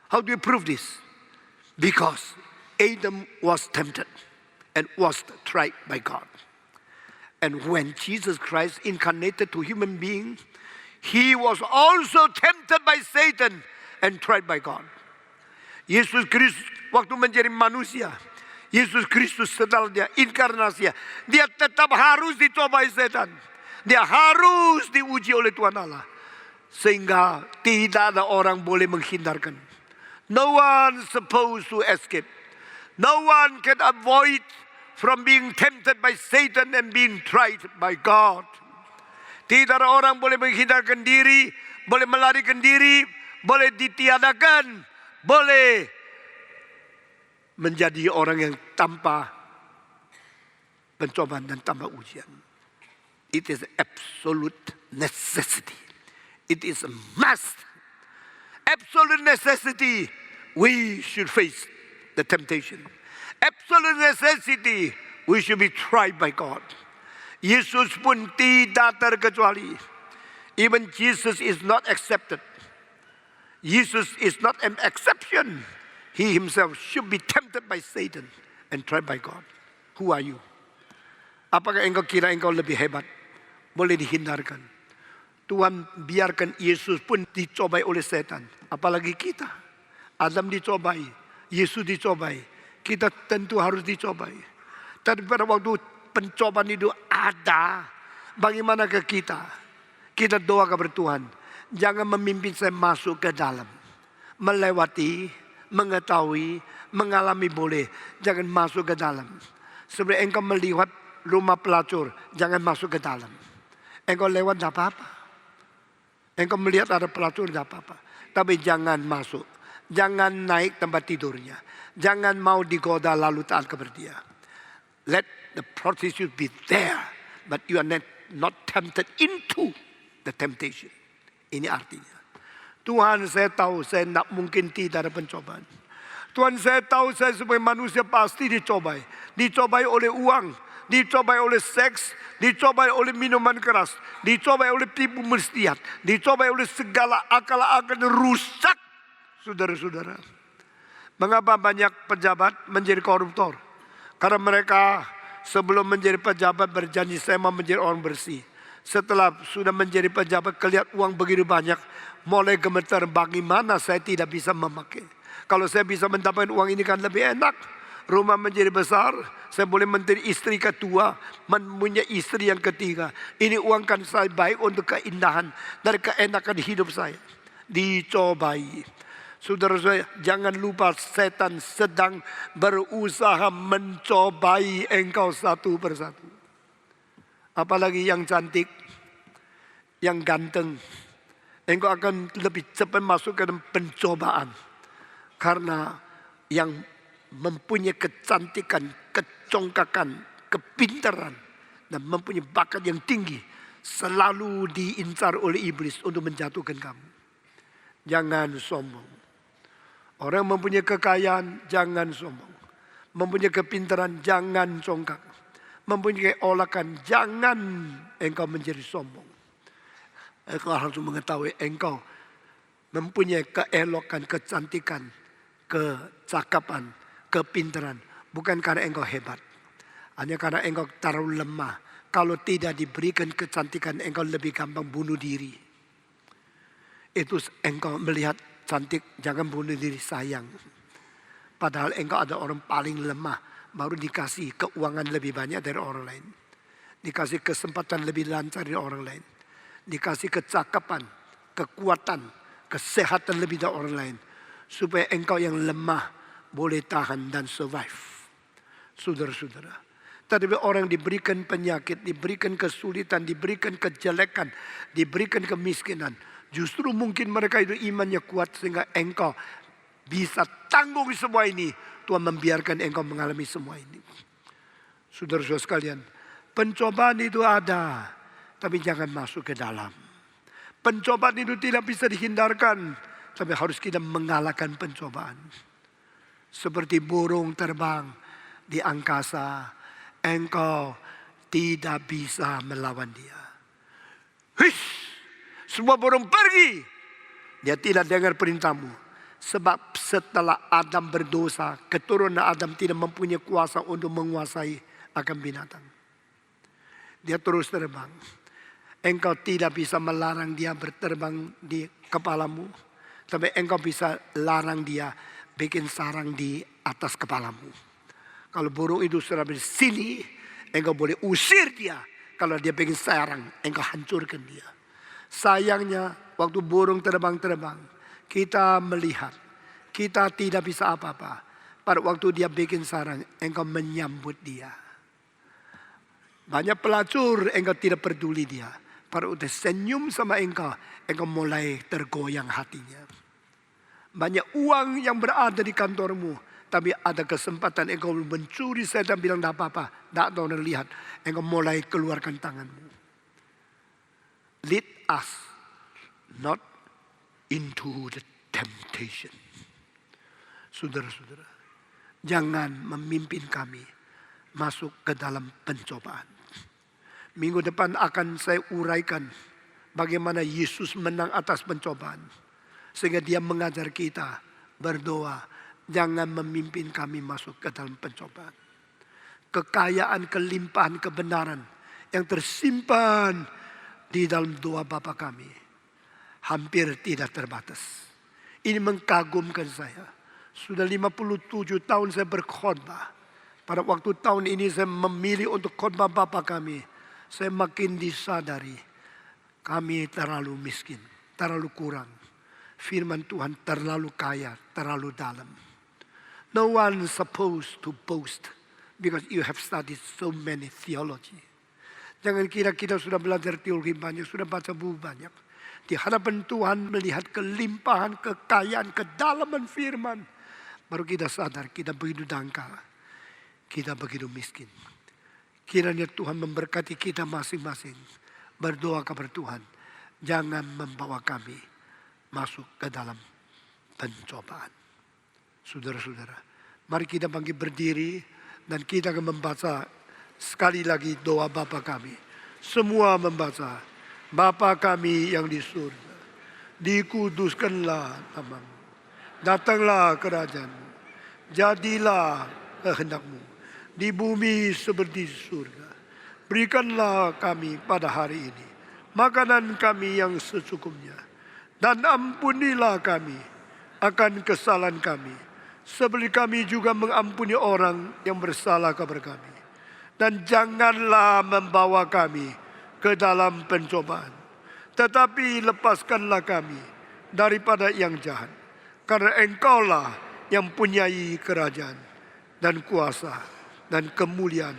How do you prove this? Because Adam was tempted and was tried by God. And when Jesus Christ incarnated to human being, He was also tempted by Satan and tried by God. Yesus Kristus waktu menjadi manusia, Yesus Kristus setelah dia inkarnasi, dia tetap harus dicobai setan. Dia harus diuji oleh Tuhan Allah. Sehingga tidak ada orang boleh menghindarkan. No one supposed to escape. No one can avoid from being tempted by Satan and being tried by God. Tidak ada orang boleh menghindarkan diri, boleh melarikan diri, boleh ditiadakan, boleh menjadi orang yang tanpa pencobaan dan tanpa ujian. It is absolute necessity. It is a must. Absolute necessity. We should face the temptation. Absolute necessity. We should be tried by God. Yesus pun tidak terkecuali. Even Jesus is not accepted. Jesus is not an exception. He himself should be tempted by Satan and tried by God. Who are you? Apakah engkau kira engkau lebih hebat? Boleh dihindarkan. Tuhan biarkan Yesus pun dicobai oleh setan. Apalagi kita. Adam dicobai. Yesus dicobai. Kita tentu harus dicobai. Tapi pada waktu pencobaan itu ada, bagaimana ke kita? Kita doa kepada Tuhan. Jangan memimpin saya masuk ke dalam. Melewati, mengetahui, mengalami boleh. Jangan masuk ke dalam. Sebelum engkau melihat rumah pelacur, jangan masuk ke dalam. Engkau lewat tidak apa-apa. Engkau melihat ada pelacur tidak apa-apa. Tapi jangan masuk. Jangan naik tempat tidurnya. Jangan mau digoda lalu taat kepada dia. Let the prostitute be there. But you are not not tempted into the temptation. Ini artinya. Tuhan, saya tahu saya tidak mungkin tidak ada pencobaan. Tuhan, saya tahu saya sebagai manusia pasti dicobai. Dicobai oleh uang, dicobai oleh seks, dicobai oleh minuman keras, dicobai oleh tipu muslihat, dicobai oleh segala akal-akal rusak. Saudara-saudara, mengapa banyak pejabat menjadi koruptor? Karena mereka sebelum menjadi pejabat berjanji saya mau menjadi orang bersih. Setelah sudah menjadi pejabat, kelihatan uang begitu banyak, mulai gemetar, bagaimana saya tidak bisa memakai. Kalau saya bisa mendapatkan uang ini kan lebih enak. Rumah menjadi besar, saya boleh menjadi istri kedua, mempunyai istri yang ketiga. Ini uang kan saya baik untuk keindahan dan keenakan hidup saya. Dicobai. Saudara-saudara, jangan lupa setan sedang berusaha mencobai engkau satu persatu. Apalagi yang cantik, yang ganteng, engkau akan lebih cepat masuk ke dalam pencobaan. Karena yang mempunyai kecantikan, kecongkakan, kepintaran, dan mempunyai bakat yang tinggi, selalu diincar oleh iblis untuk menjatuhkan kamu. Jangan sombong. Orang yang mempunyai kekayaan, jangan sombong. Mempunyai kepintaran, jangan congkak. Mempunyai keolakan, jangan engkau menjadi sombong. Engkau harus mengetahui engkau mempunyai keelokan, kecantikan, kecakapan, kepintaran. Bukan karena engkau hebat. Hanya karena engkau terlalu lemah. Kalau tidak diberikan kecantikan, engkau lebih gampang bunuh diri. Itu engkau melihat cantik, jangan bunuh diri, sayang. Padahal engkau ada orang paling lemah, baru dikasih keuangan lebih banyak dari orang lain. Dikasih kesempatan lebih lancar dari orang lain. Dikasih kecakapan, kekuatan, kesehatan lebih dari orang lain. Supaya engkau yang lemah boleh tahan dan survive. Saudara-saudara. Tetapi orang diberikan penyakit, diberikan kesulitan, diberikan kejelekan, diberikan kemiskinan. Justru mungkin mereka itu imannya kuat sehingga engkau bisa tanggung semua ini. Tuhan membiarkan engkau mengalami semua ini. Saudara-saudara sekalian, pencobaan itu ada, tapi jangan masuk ke dalam. Pencobaan itu tidak bisa dihindarkan, tapi harus kita mengalahkan pencobaan. Seperti burung terbang di angkasa, engkau tidak bisa melawan dia. Hish, semua burung pergi, dia tidak dengar perintahmu. Sebab setelah Adam berdosa, keturunan Adam tidak mempunyai kuasa untuk menguasai akan binatang. Dia terus terbang. Engkau tidak bisa melarang dia berterbang di kepalamu. Tapi engkau bisa larang dia bikin sarang di atas kepalamu. Kalau burung itu sudah di sini, engkau boleh usir dia. Kalau dia bikin sarang, engkau hancurkan dia. Sayangnya waktu burung terbang-terbang, kita melihat, kita tidak bisa apa-apa. Pada waktu dia bikin sarang, engkau menyambut dia. Banyak pelacur, engkau tidak peduli dia. Pada waktu senyum sama engkau mulai tergoyang hatinya. Banyak uang yang berada di kantormu, tapi ada kesempatan engkau mencuri, setan bilang tidak apa-apa, tidak ada orang lihat. Engkau mulai keluarkan tanganmu. Lead us not into the temptation. Saudara-saudara, jangan memimpin kami masuk ke dalam pencobaan. Minggu depan akan saya uraikan bagaimana Yesus menang atas pencobaan. Sehingga dia mengajar kita berdoa, jangan memimpin kami masuk ke dalam pencobaan. Kekayaan, kelimpahan, kebenaran yang tersimpan di dalam doa Bapa kami hampir tidak terbatas. Ini mengkagumkan saya. Sudah 57 tahun saya berkhotbah. Pada waktu tahun ini saya memilih untuk khotbah Bapa kami. Saya makin disadari kami terlalu miskin, terlalu kurang. Firman Tuhan terlalu kaya, terlalu dalam. No one is supposed to boast because you have studied so many theology. Jangan kira kita sudah belajar teologi banyak, sudah baca buku banyak. Di hadapan Tuhan melihat kelimpahan, kekayaan, kedalaman firman. Baru kita sadar kita begitu dangkal. Kita begitu miskin. Kiranya Tuhan memberkati kita masing-masing. Berdoa kepada Tuhan. Jangan membawa kami masuk ke dalam pencobaan. Saudara-saudara, mari kita bangkit berdiri dan kita akan membaca sekali lagi doa Bapa kami. Semua membaca, Bapa kami yang di surga, dikuduskanlah namamu, datanglah kerajaan-mu, jadilah kehendak-mu di bumi seperti surga. Berikanlah kami pada hari ini makanan kami yang secukupnya, dan ampunilah kami akan kesalahan kami, seperti kami juga mengampuni orang yang bersalah kepada kami. Dan janganlah membawa kami ke dalam pencobaan, tetapi lepaskanlah kami daripada yang jahat. Karena Engkaulah yang punyai kerajaan dan kuasa dan kemuliaan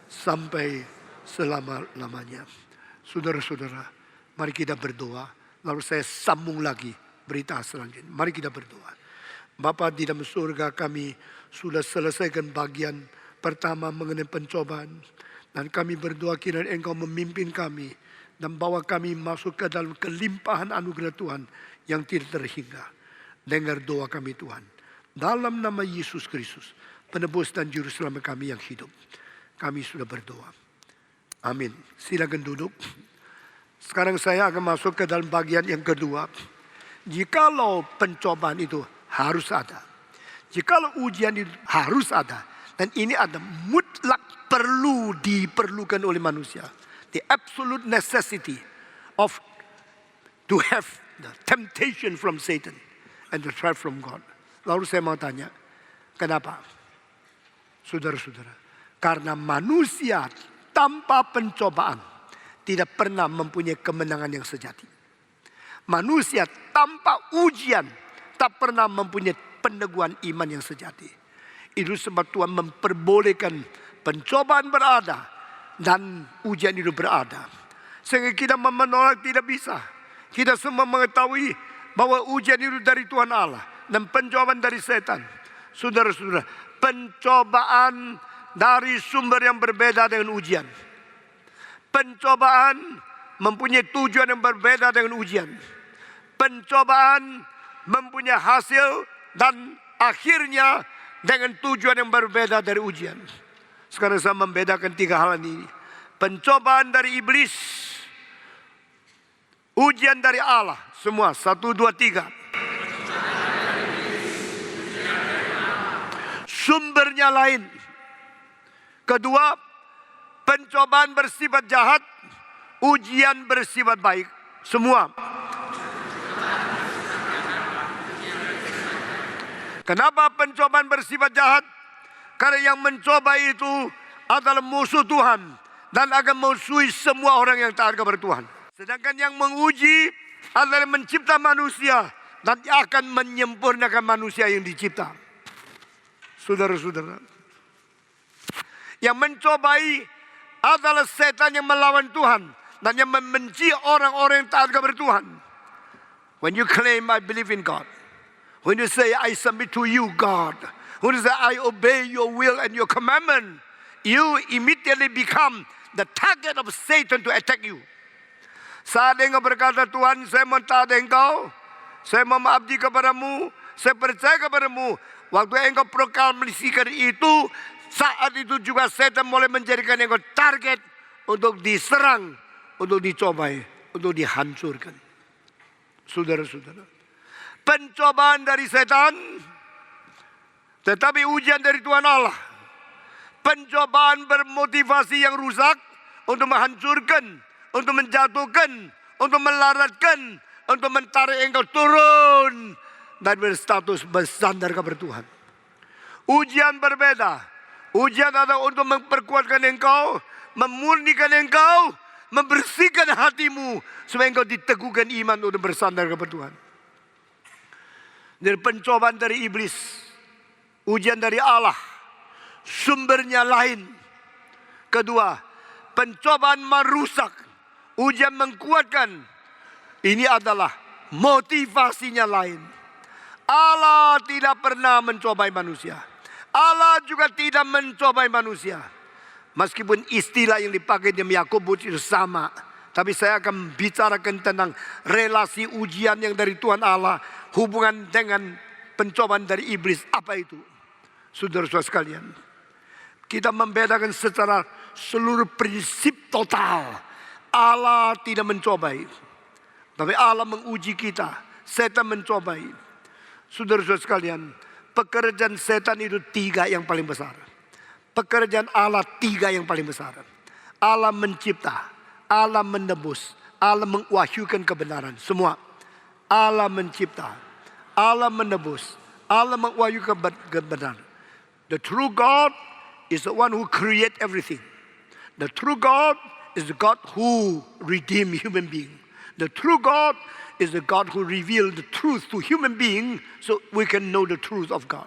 sampai selama-lamanya. Saudara-saudara, mari kita berdoa. Lalu saya sambung lagi berita selanjutnya. Mari kita berdoa. Bapa di dalam surga, kami sudah selesaikan bagian pertama mengenai pencobaan. Dan kami berdoa kiranya Engkau memimpin kami dan bawa kami masuk ke dalam kelimpahan anugerah Tuhan yang tidak terhingga. Dengar doa kami Tuhan. Dalam nama Yesus Kristus, penebus dan juru selamat kami yang hidup. Kami sudah berdoa. Amin. Silakan duduk. Sekarang saya akan masuk ke dalam bagian yang kedua. Jikalau pencobaan itu harus ada, jikalau ujian itu harus ada, dan ini ada mutlak diperlukan oleh manusia, the absolute necessity of to have the temptation from Satan and the threat from God. Lalu saya mau tanya, kenapa? Saudara-saudara, karena manusia tanpa pencobaan tidak pernah mempunyai kemenangan yang sejati. Manusia tanpa ujian tak pernah mempunyai peneguhan iman yang sejati. Itu sebab Tuhan memperbolehkan pencobaan berada dan ujian itu berada. Sehingga kita menolak tidak bisa. Kita semua mengetahui bahwa ujian itu dari Tuhan Allah dan pencobaan dari setan. Saudara-saudara, pencobaan dari sumber yang berbeda dengan ujian. Pencobaan mempunyai tujuan yang berbeda dengan ujian. Pencobaan mempunyai hasil dan akhirnya dengan tujuan yang berbeda dari ujian. Sekarang saya membedakan tiga hal ini. Pencobaan dari iblis, ujian dari Allah. Semua, 1, 2, 3. Sumbernya lain. Kedua, pencobaan bersifat jahat, ujian bersifat baik. Semua. Kenapa pencobaan bersifat jahat? Karena yang mencoba itu adalah musuh Tuhan dan akan memusuhi semua orang yang taat kepada Tuhan. Sedangkan yang menguji adalah mencipta manusia dan akan menyempurnakan manusia yang dicipta. Saudara-saudara, yang mencobai adalah setan yang melawan Tuhan dan yang membenci orang-orang yang taat kepada Tuhan. When you claim I believe in God, when you say I submit to you God, when you say I obey your will and your commandment, you immediately become the target of Satan to attack you. Saat engkau berkata, Tuhan saya mentaati engkau, saya mau mengabdi kepadamu, saya percaya kepadamu. Waktu engkau proklamasikan itu, saat itu juga setan mulai menjadikan engkau target untuk diserang, untuk dicobai, untuk dihancurkan. Saudara-saudara, pencobaan dari setan, tetapi ujian dari Tuhan Allah. Pencobaan bermotivasi yang rusak untuk menghancurkan, untuk menjatuhkan, untuk melaratkan, untuk menarik engkau turun dan berstatus bersandar kepada Tuhan. Ujian berbeda. Ujian adalah untuk memperkuatkan engkau, memurnikan engkau, membersihkan hatimu supaya engkau diteguhkan iman untuk bersandar kepada Tuhan. Dari pencobaan dari iblis, ujian dari Allah, sumbernya lain. Kedua, pencobaan merusak, ujian mengkuatkan. Ini adalah motivasinya lain. Allah tidak pernah mencobai manusia. Allah juga tidak mencobai manusia. Meskipun istilah yang dipakai di Yakobus itu sama, tapi saya akan bicarakan tentang relasi ujian yang dari Tuhan Allah, hubungan dengan pencobaan dari iblis. Apa itu? Saudara-saudara sekalian, kita membedakan secara seluruh prinsip total. Allah tidak mencobai, tapi Allah menguji kita. Setan mencobai. Saudara-saudara sekalian, pekerjaan setan itu 3 yang paling besar. Pekerjaan Allah 3 yang paling besar. Allah mencipta, Allah menebus, Allah mengwahyukan kebenaran. Semua. Allah mencipta, Allah menebus, Allah mengwahyukan kebenaran. The true God is the one who create everything. The true God is the God who redeem human being. The true God is the God who reveal the truth to human being so we can know the truth of God.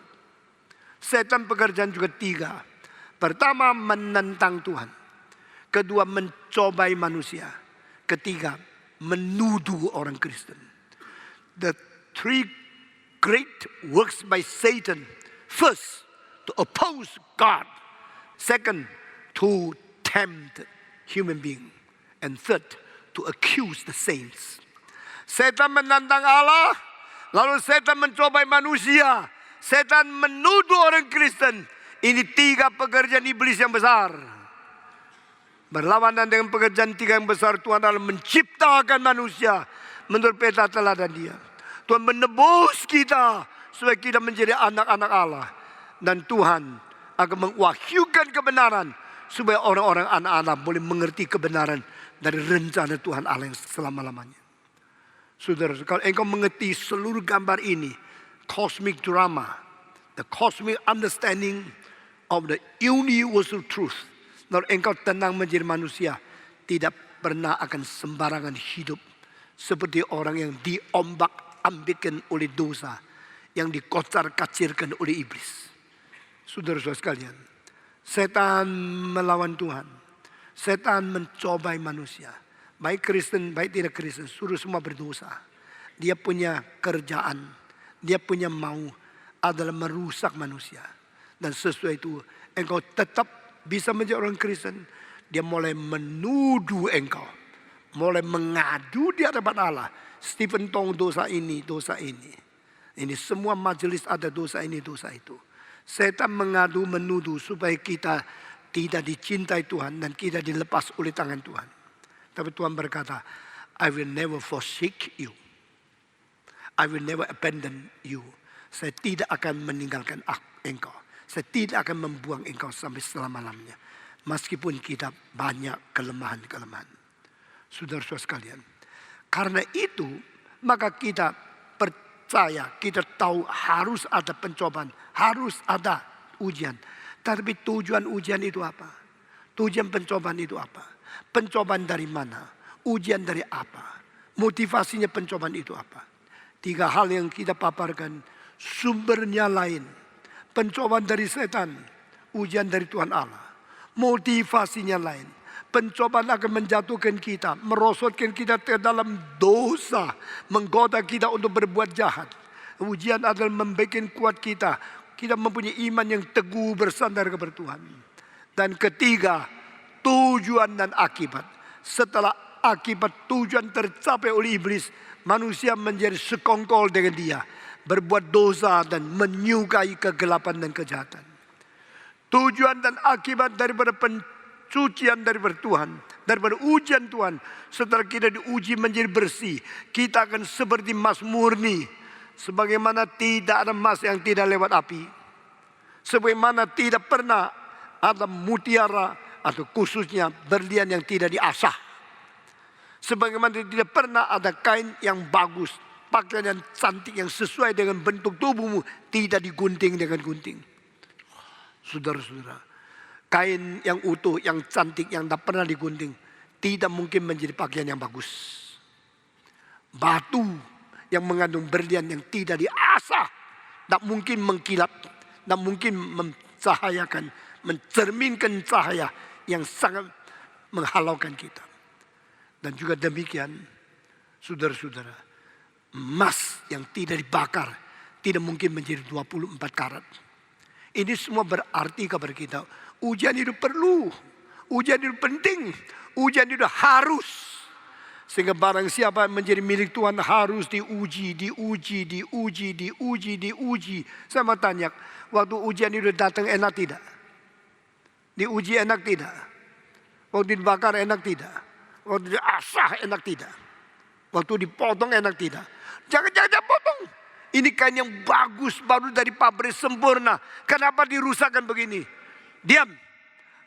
Setan pekerjaan juga 3. Pertama, menentang Tuhan. Kedua, mencobai manusia. Ketiga, menuduh orang Kristen. The 3 great works by Satan. First, to oppose God. Second, to tempt human being. And third, to accuse the saints. Setan menantang Allah, lalu setan mencobai manusia. Setan menuduh orang Kristen. Ini 3 pekerjaan iblis yang besar. Berlawanan dengan pekerjaan 3 yang besar, Tuhan Allah menciptakan manusia menurut peta teladan Dia. Tuhan menebus kita supaya kita menjadi anak-anak Allah. Dan Tuhan akan mengwahyukan kebenaran supaya orang-orang anak-anak boleh mengerti kebenaran dari rencana Tuhan Allah yang selama-lamanya. Saudara, kalau engkau mengerti seluruh gambar ini, cosmic drama, the cosmic understanding of the universal truth, lalu engkau tenang menjadi manusia, tidak pernah akan sembarangan hidup seperti orang yang diombak-ambikkan oleh dosa, yang dikocar-kacirkan oleh iblis. Saudara-saudara sekalian, setan melawan Tuhan, setan mencobai manusia, baik Kristen, baik tidak Kristen, suruh semua berdosa. Dia punya kerjaan, dia punya mau adalah merusak manusia. Dan sesuai itu, engkau tetap bisa menjadi orang Kristen. Dia mulai menuduh engkau, mulai mengadu di hadapan Allah. Stephen Tong dosa ini, dosa ini. Ini semua majelis ada dosa ini, dosa itu. Setan mengadu, menuduh supaya kita tidak dicintai Tuhan dan kita dilepas oleh tangan Tuhan. Tapi Tuhan berkata, I will never forsake you. I will never abandon you. Saya tidak akan meninggalkan engkau. Saya tidak akan membuang engkau sampai selama-lamanya. Meskipun kita banyak kelemahan-kelemahan. Saudara-saudara sekalian. Karena itu, maka kita percaya, kita tahu harus ada pencobaan. Harus ada ujian. Tapi tujuan ujian itu apa? Tujuan pencobaan itu apa? Pencobaan dari mana? Ujian dari apa? Motivasinya pencobaan itu apa? 3 hal yang kita paparkan. Sumbernya lain. Pencobaan dari setan, ujian dari Tuhan Allah. Motivasinya lain. Pencobaan akan menjatuhkan kita, merosotkan kita ke dalam dosa, menggoda kita untuk berbuat jahat. Ujian adalah membuat kuat kita. Kita mempunyai iman yang teguh bersandar kepada Tuhan. Dan ketiga, tujuan dan akibat. Setelah akibat tujuan tercapai oleh iblis, manusia menjadi sekongkol dengan dia. Berbuat dosa dan menyukai kegelapan dan kejahatan. Tujuan dan akibat daripada pencucian daripada Tuhan, daripada ujian Tuhan, setelah kita diuji menjadi bersih, kita akan seperti emas murni. Sebagaimana tidak ada emas yang tidak lewat api. Sebagaimana tidak pernah ada mutiara atau khususnya berlian yang tidak diasah. Sebagaimana tidak pernah ada kain yang bagus, pakaian yang cantik yang sesuai dengan bentuk tubuhmu tidak digunting dengan gunting. Saudara-saudara, kain yang utuh, yang cantik, yang tak pernah digunting tidak mungkin menjadi pakaian yang bagus. Batu yang mengandung berlian yang tidak diasah tak mungkin mengkilap, tak mungkin mencahayakan, mencerminkan cahaya yang sangat menghalaukan kita. Dan juga demikian, saudara-saudara, emas yang tidak dibakar tidak mungkin menjadi 24 karat. Ini semua berarti kepada kita. Ujian itu perlu Ujian itu penting. Ujian itu harus. Sehingga barang siapa menjadi milik Tuhan harus diuji. Saya mau tanya, waktu ujian itu datang enak tidak? Diuji enak tidak? Waktu dibakar enak tidak? Waktu diasah enak tidak? Waktu dipotong enak tidak? Jangan potong. Ini kain yang bagus, baru dari pabrik sempurna. Kenapa dirusakkan begini? Diam.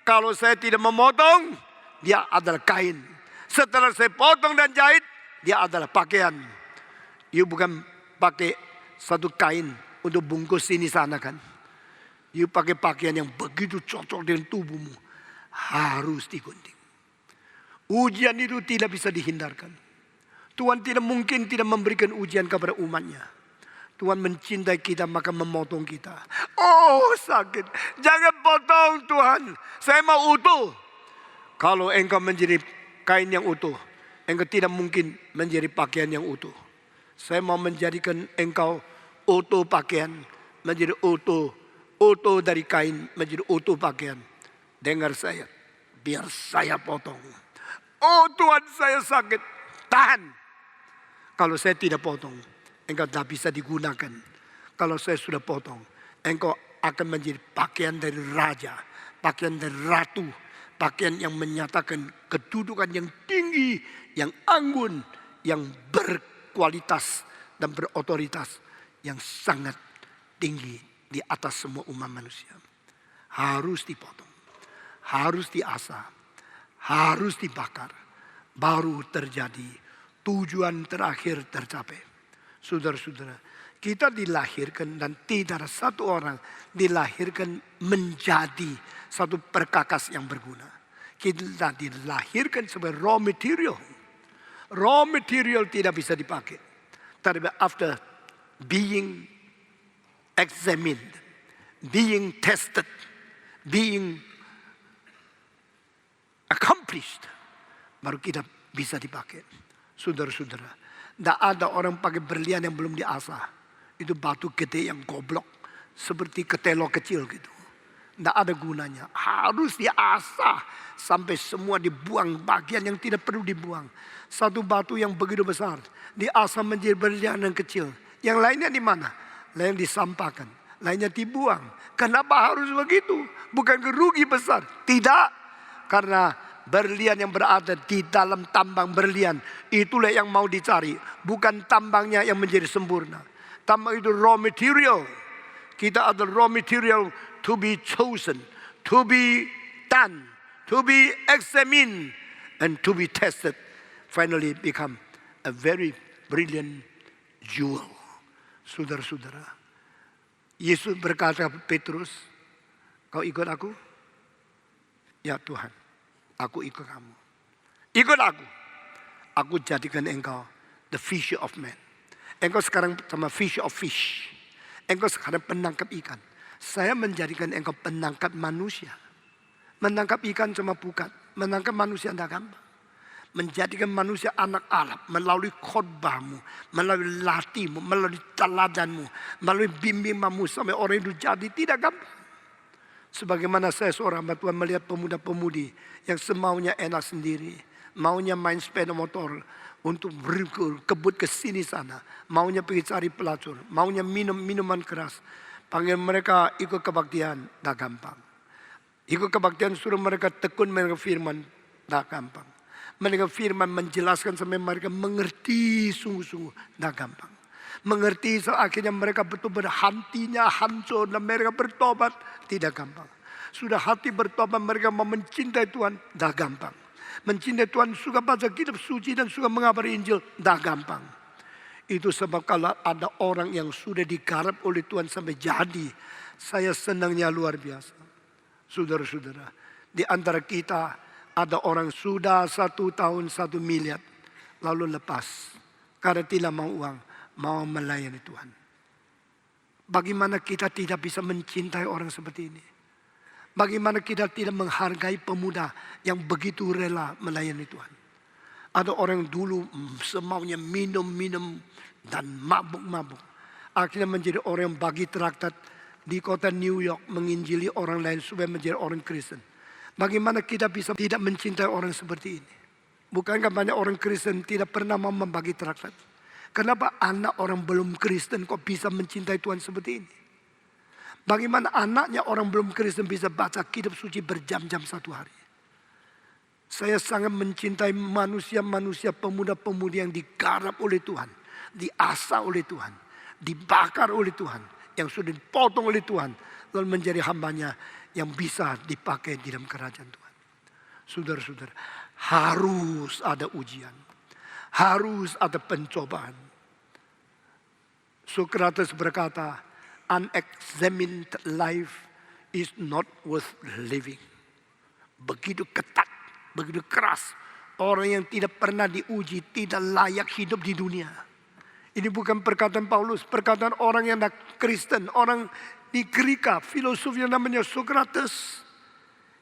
Kalau saya tidak memotong, dia adalah kain. Setelah saya potong dan jahit, dia adalah pakaian. You bukan pakai satu kain untuk bungkus sini sana kan. You pakai pakaian yang begitu cocok dengan tubuhmu. Harus digunting. Ujian itu tidak bisa dihindarkan. Tuhan tidak mungkin tidak memberikan ujian kepada umatnya. Tuhan mencintai kita maka memotong kita. Oh sakit. Jangan potong Tuhan. Saya mau utuh. Kalau engkau menjadi kain yang utuh, engkau tidak mungkin menjadi pakaian yang utuh. Saya mau menjadikan engkau utuh pakaian, menjadi utuh dari kain, menjadi utuh pakaian. Dengar saya, biar saya potong. Oh Tuhan saya sakit, tahan. Kalau saya tidak potong, engkau tidak bisa digunakan. Kalau saya sudah potong, engkau akan menjadi pakaian dari raja, pakaian dari ratu. Pakaian yang menyatakan kedudukan yang tinggi, yang anggun, yang berkualitas dan berotoritas yang sangat tinggi di atas semua umat manusia. Harus dipotong, harus diasah, harus dibakar. Baru terjadi tujuan terakhir tercapai. Saudara-saudara, kita dilahirkan dan tidak ada satu orang dilahirkan menjadi satu perkakas yang berguna. Kita dilahirkan sebagai raw material. Raw material tidak bisa dipakai. Tapi after being examined, being tested, being accomplished, baru kita bisa dipakai. Saudara-saudara, tidak ada orang pakai berlian yang belum diasah. Itu batu gede yang goblok. Seperti ketelok kecil gitu. Tidak ada gunanya. Harus diasah sampai semua dibuang bagian yang tidak perlu dibuang. Satu batu yang begitu besar diasah menjadi berlian yang kecil. Yang lainnya di mana? Lain disampahkan, lainnya dibuang. Kenapa harus begitu? Bukan rugi besar. Tidak. Karena berlian yang berada di dalam tambang berlian, itulah yang mau dicari. Bukan tambangnya yang menjadi sempurna. Tambang itu raw material. Kita adalah raw material to be chosen, to be done, to be examined, and to be tested. Finally become a very brilliant jewel. Saudara-saudara, Yesus berkata kepada Petrus, kau ikut aku? Ya Tuhan, aku ikut kamu. Ikut aku. Aku jadikan engkau the fisher of men. Engkau sekarang sama fisher of fish. Engkau sekarang penangkap ikan. Saya menjadikan engkau penangkap manusia. Menangkap ikan cuma pukat. Menangkap manusia tidak gampang. Menjadikan manusia anak Allah melalui khotbahmu, melalui latihmu, melalui teladanmu, melalui bimbinganmu sampai orang itu jadi tidak gampang. Sebagaimana saya seorang hamba Tuhan melihat pemuda-pemudi yang semaunya enak sendiri, maunya main sepeda motor untuk berkebut ke sini sana, maunya pergi cari pelacur, maunya minum minuman keras. Panggil mereka ikut kebaktian, tak gampang. Ikut kebaktian suruh mereka tekun mereka firman, tak gampang. Mereka firman menjelaskan sampai mereka mengerti sungguh-sungguh, tak gampang. Mengerti akhirnya mereka betul-betul hatinya hancur dan mereka bertobat, tidak gampang. Sudah hati bertobat mereka mau mencintai Tuhan, tak gampang. Mencintai Tuhan, suka baca kitab suci dan suka mengabari Injil, tak gampang. Itu sebab kalau ada orang yang sudah digarap oleh Tuhan sampai jadi, saya senangnya luar biasa. Saudara-saudara, di antara kita ada orang sudah 1 tahun 1 miliar, lalu lepas karena tidak mau uang, mau melayani Tuhan. Bagaimana kita tidak bisa mencintai orang seperti ini? Bagaimana kita tidak menghargai pemuda yang begitu rela melayani Tuhan? Ada orang dulu semaunya minum-minum dan mabuk-mabuk. Akhirnya menjadi orang yang bagi traktat di kota New York menginjili orang lain supaya menjadi orang Kristen. Bagaimana kita bisa tidak mencintai orang seperti ini? Bukankah banyak orang Kristen tidak pernah mau membagi traktat? Kenapa anak orang belum Kristen kok bisa mencintai Tuhan seperti ini? Bagaimana anaknya orang belum Kristen bisa baca kitab suci berjam-jam satu hari? Saya sangat mencintai manusia-manusia pemuda-pemudi yang digarap oleh Tuhan. Diasah oleh Tuhan. Dibakar oleh Tuhan. Yang sudah dipotong oleh Tuhan. Lalu menjadi hambanya yang bisa dipakai di dalam kerajaan Tuhan. Saudara-saudara, harus ada ujian. Harus ada pencobaan. Socrates berkata, unexamined life is not worth living. Begitu ketat, begitu keras. Orang yang tidak pernah diuji tidak layak hidup di dunia. Ini bukan perkataan Paulus, perkataan orang yang Kristen, orang di Greka, filosof yang namanya Socrates.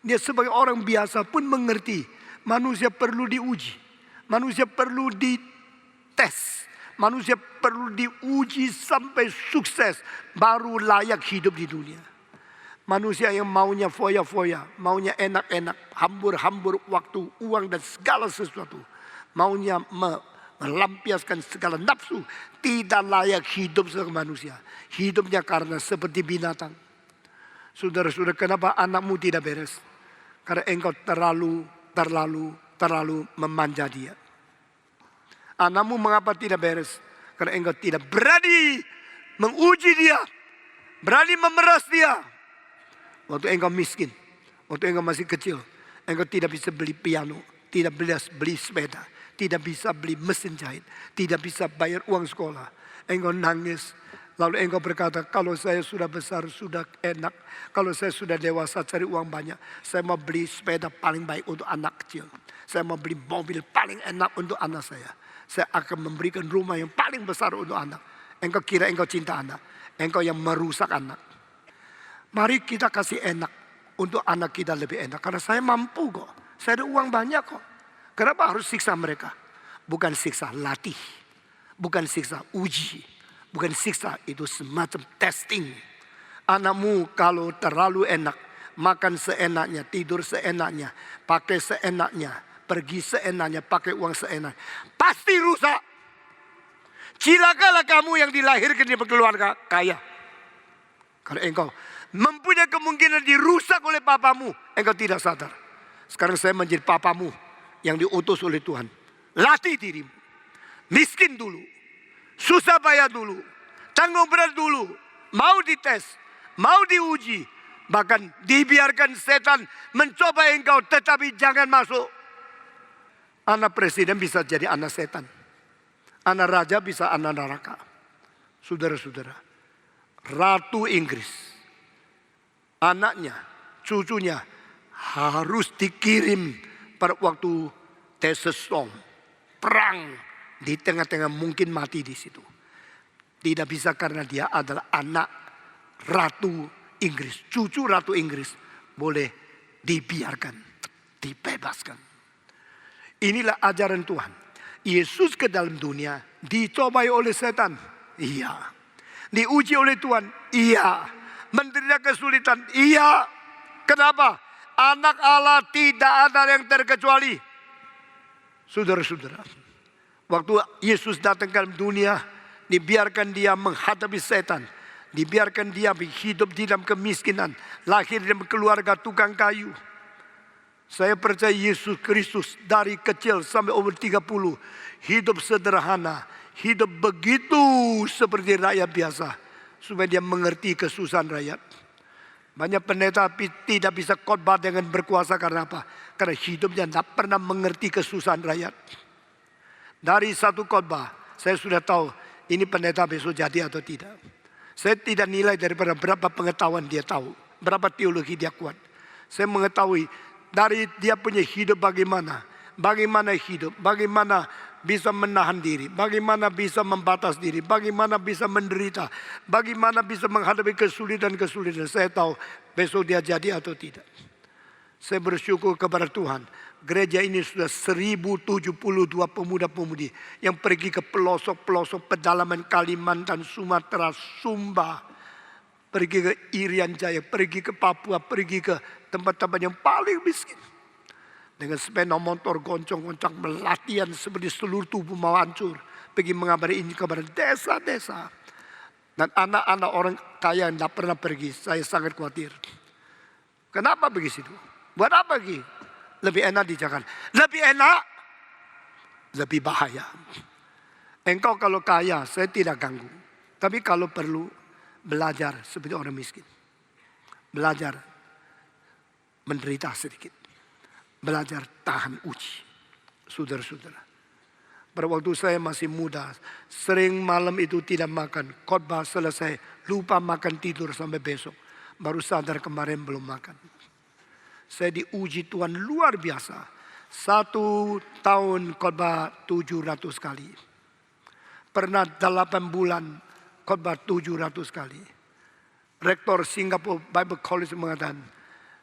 Dia sebagai orang biasa pun mengerti manusia perlu diuji, manusia perlu dites, manusia perlu diuji sampai sukses baru layak hidup di dunia. Manusia yang maunya foya-foya, maunya enak-enak, hambur-hambur waktu, uang dan segala sesuatu, maunya melampiaskan segala nafsu, tidak layak hidup sebagai manusia. Hidupnya karena seperti binatang. Saudara-saudara, kenapa anakmu tidak beres? Karena engkau terlalu memanja dia. Anakmu mengapa tidak beres? Karena engkau tidak berani menguji dia, berani memeras dia. Waktu engkau miskin, waktu engkau masih kecil, engkau tidak bisa beli piano, tidak bisa beli sepeda, tidak bisa beli mesin jahit, tidak bisa bayar uang sekolah. Engkau nangis, lalu engkau berkata, kalau saya sudah besar, sudah enak, kalau saya sudah dewasa cari uang banyak, saya mau beli sepeda paling baik untuk anak kecil. Saya mau beli mobil paling enak untuk anak saya. Saya akan memberikan rumah yang paling besar untuk anak. Engkau kira engkau cinta anak, engkau yang merusak anak. Mari kita kasih enak untuk anak kita lebih enak. Karena saya mampu kok. Saya ada uang banyak kok. Kenapa harus siksa mereka? Bukan siksa latih. Bukan siksa uji. Bukan siksa, itu semacam testing. Anakmu kalau terlalu enak, makan seenaknya, tidur seenaknya, pakai seenaknya, pergi seenaknya, pakai uang seenaknya, pasti rusak. Cilakalah kamu yang dilahirkan di keluarga kaya. Karena engkau mempunyai kemungkinan dirusak oleh papamu, engkau tidak sadar. Sekarang saya menjadi papamu yang diutus oleh Tuhan. Latih dirimu. Miskin dulu. Susah payah dulu. Tanggung berat dulu. Mau dites. Mau diuji. Bahkan dibiarkan setan mencoba engkau, tetapi jangan masuk. Anak presiden bisa jadi anak setan. Anak raja bisa anak neraka. Saudara-saudara, Ratu Inggris, anaknya, cucunya harus dikirim pada waktu Desert Storm, perang di tengah-tengah, mungkin mati di situ. Tidak bisa karena dia adalah anak Ratu Inggris, cucu Ratu Inggris, boleh dibiarkan, dibebaskan. Inilah ajaran Tuhan. Yesus ke dalam dunia dicobai oleh setan, iya. Diuji oleh Tuhan, iya. Menderita kesulitan, iya. Kenapa? Anak Allah tidak ada yang terkecuali. Saudara-saudara, waktu Yesus datang ke dalam dunia, dibiarkan dia menghadapi setan, dibiarkan dia hidup di dalam kemiskinan, lahir dalam keluarga tukang kayu. Saya percaya Yesus Kristus dari kecil sampai umur 30 hidup sederhana, hidup begitu seperti rakyat biasa, supaya dia mengerti kesusahan rakyat. Banyak pendeta tidak bisa khotbah dengan berkuasa karena apa? Karena hidupnya tidak pernah mengerti kesusahan rakyat. Dari satu khotbah saya sudah tahu ini pendeta besok jadi atau tidak. Saya tidak nilai daripada berapa pengetahuan dia tahu, berapa teologi dia kuat. Saya mengetahui dari dia punya hidup bagaimana hidup, bagaimana bisa menahan diri, bagaimana bisa membatas diri, bagaimana bisa menderita, bagaimana bisa menghadapi kesulitan-kesulitan. Saya tahu besok dia jadi atau tidak. Saya bersyukur kepada Tuhan. Gereja ini sudah 1072 pemuda-pemudi yang pergi ke pelosok-pelosok pedalaman Kalimantan, Sumatera, Sumba, pergi ke Irian Jaya, pergi ke Papua, pergi ke tempat-tempat yang paling miskin. Dengan sepeda motor goncang-goncang melatihan seperti seluruh tubuh mau hancur. Pergi mengabari ini kepada desa-desa. Dan anak-anak orang kaya yang tidak pernah pergi, saya sangat khawatir. Kenapa pergi situ? Buat apa pergi? Lebih enak di Jakarta. Lebih enak, lebih bahaya. Engkau kalau kaya, saya tidak ganggu. Tapi kalau perlu, belajar seperti orang miskin. Belajar menderita sedikit. Belajar tahan uji. Saudara-saudara. Pada waktu saya masih muda, sering malam itu tidak makan. Khotbah selesai, lupa makan tidur sampai besok. Baru sadar kemarin belum makan. Saya diuji Tuhan luar biasa. 1 tahun khotbah 700 kali. Pernah 8 bulan khotbah 700 kali. Rektor Singapore Bible College mengatakan,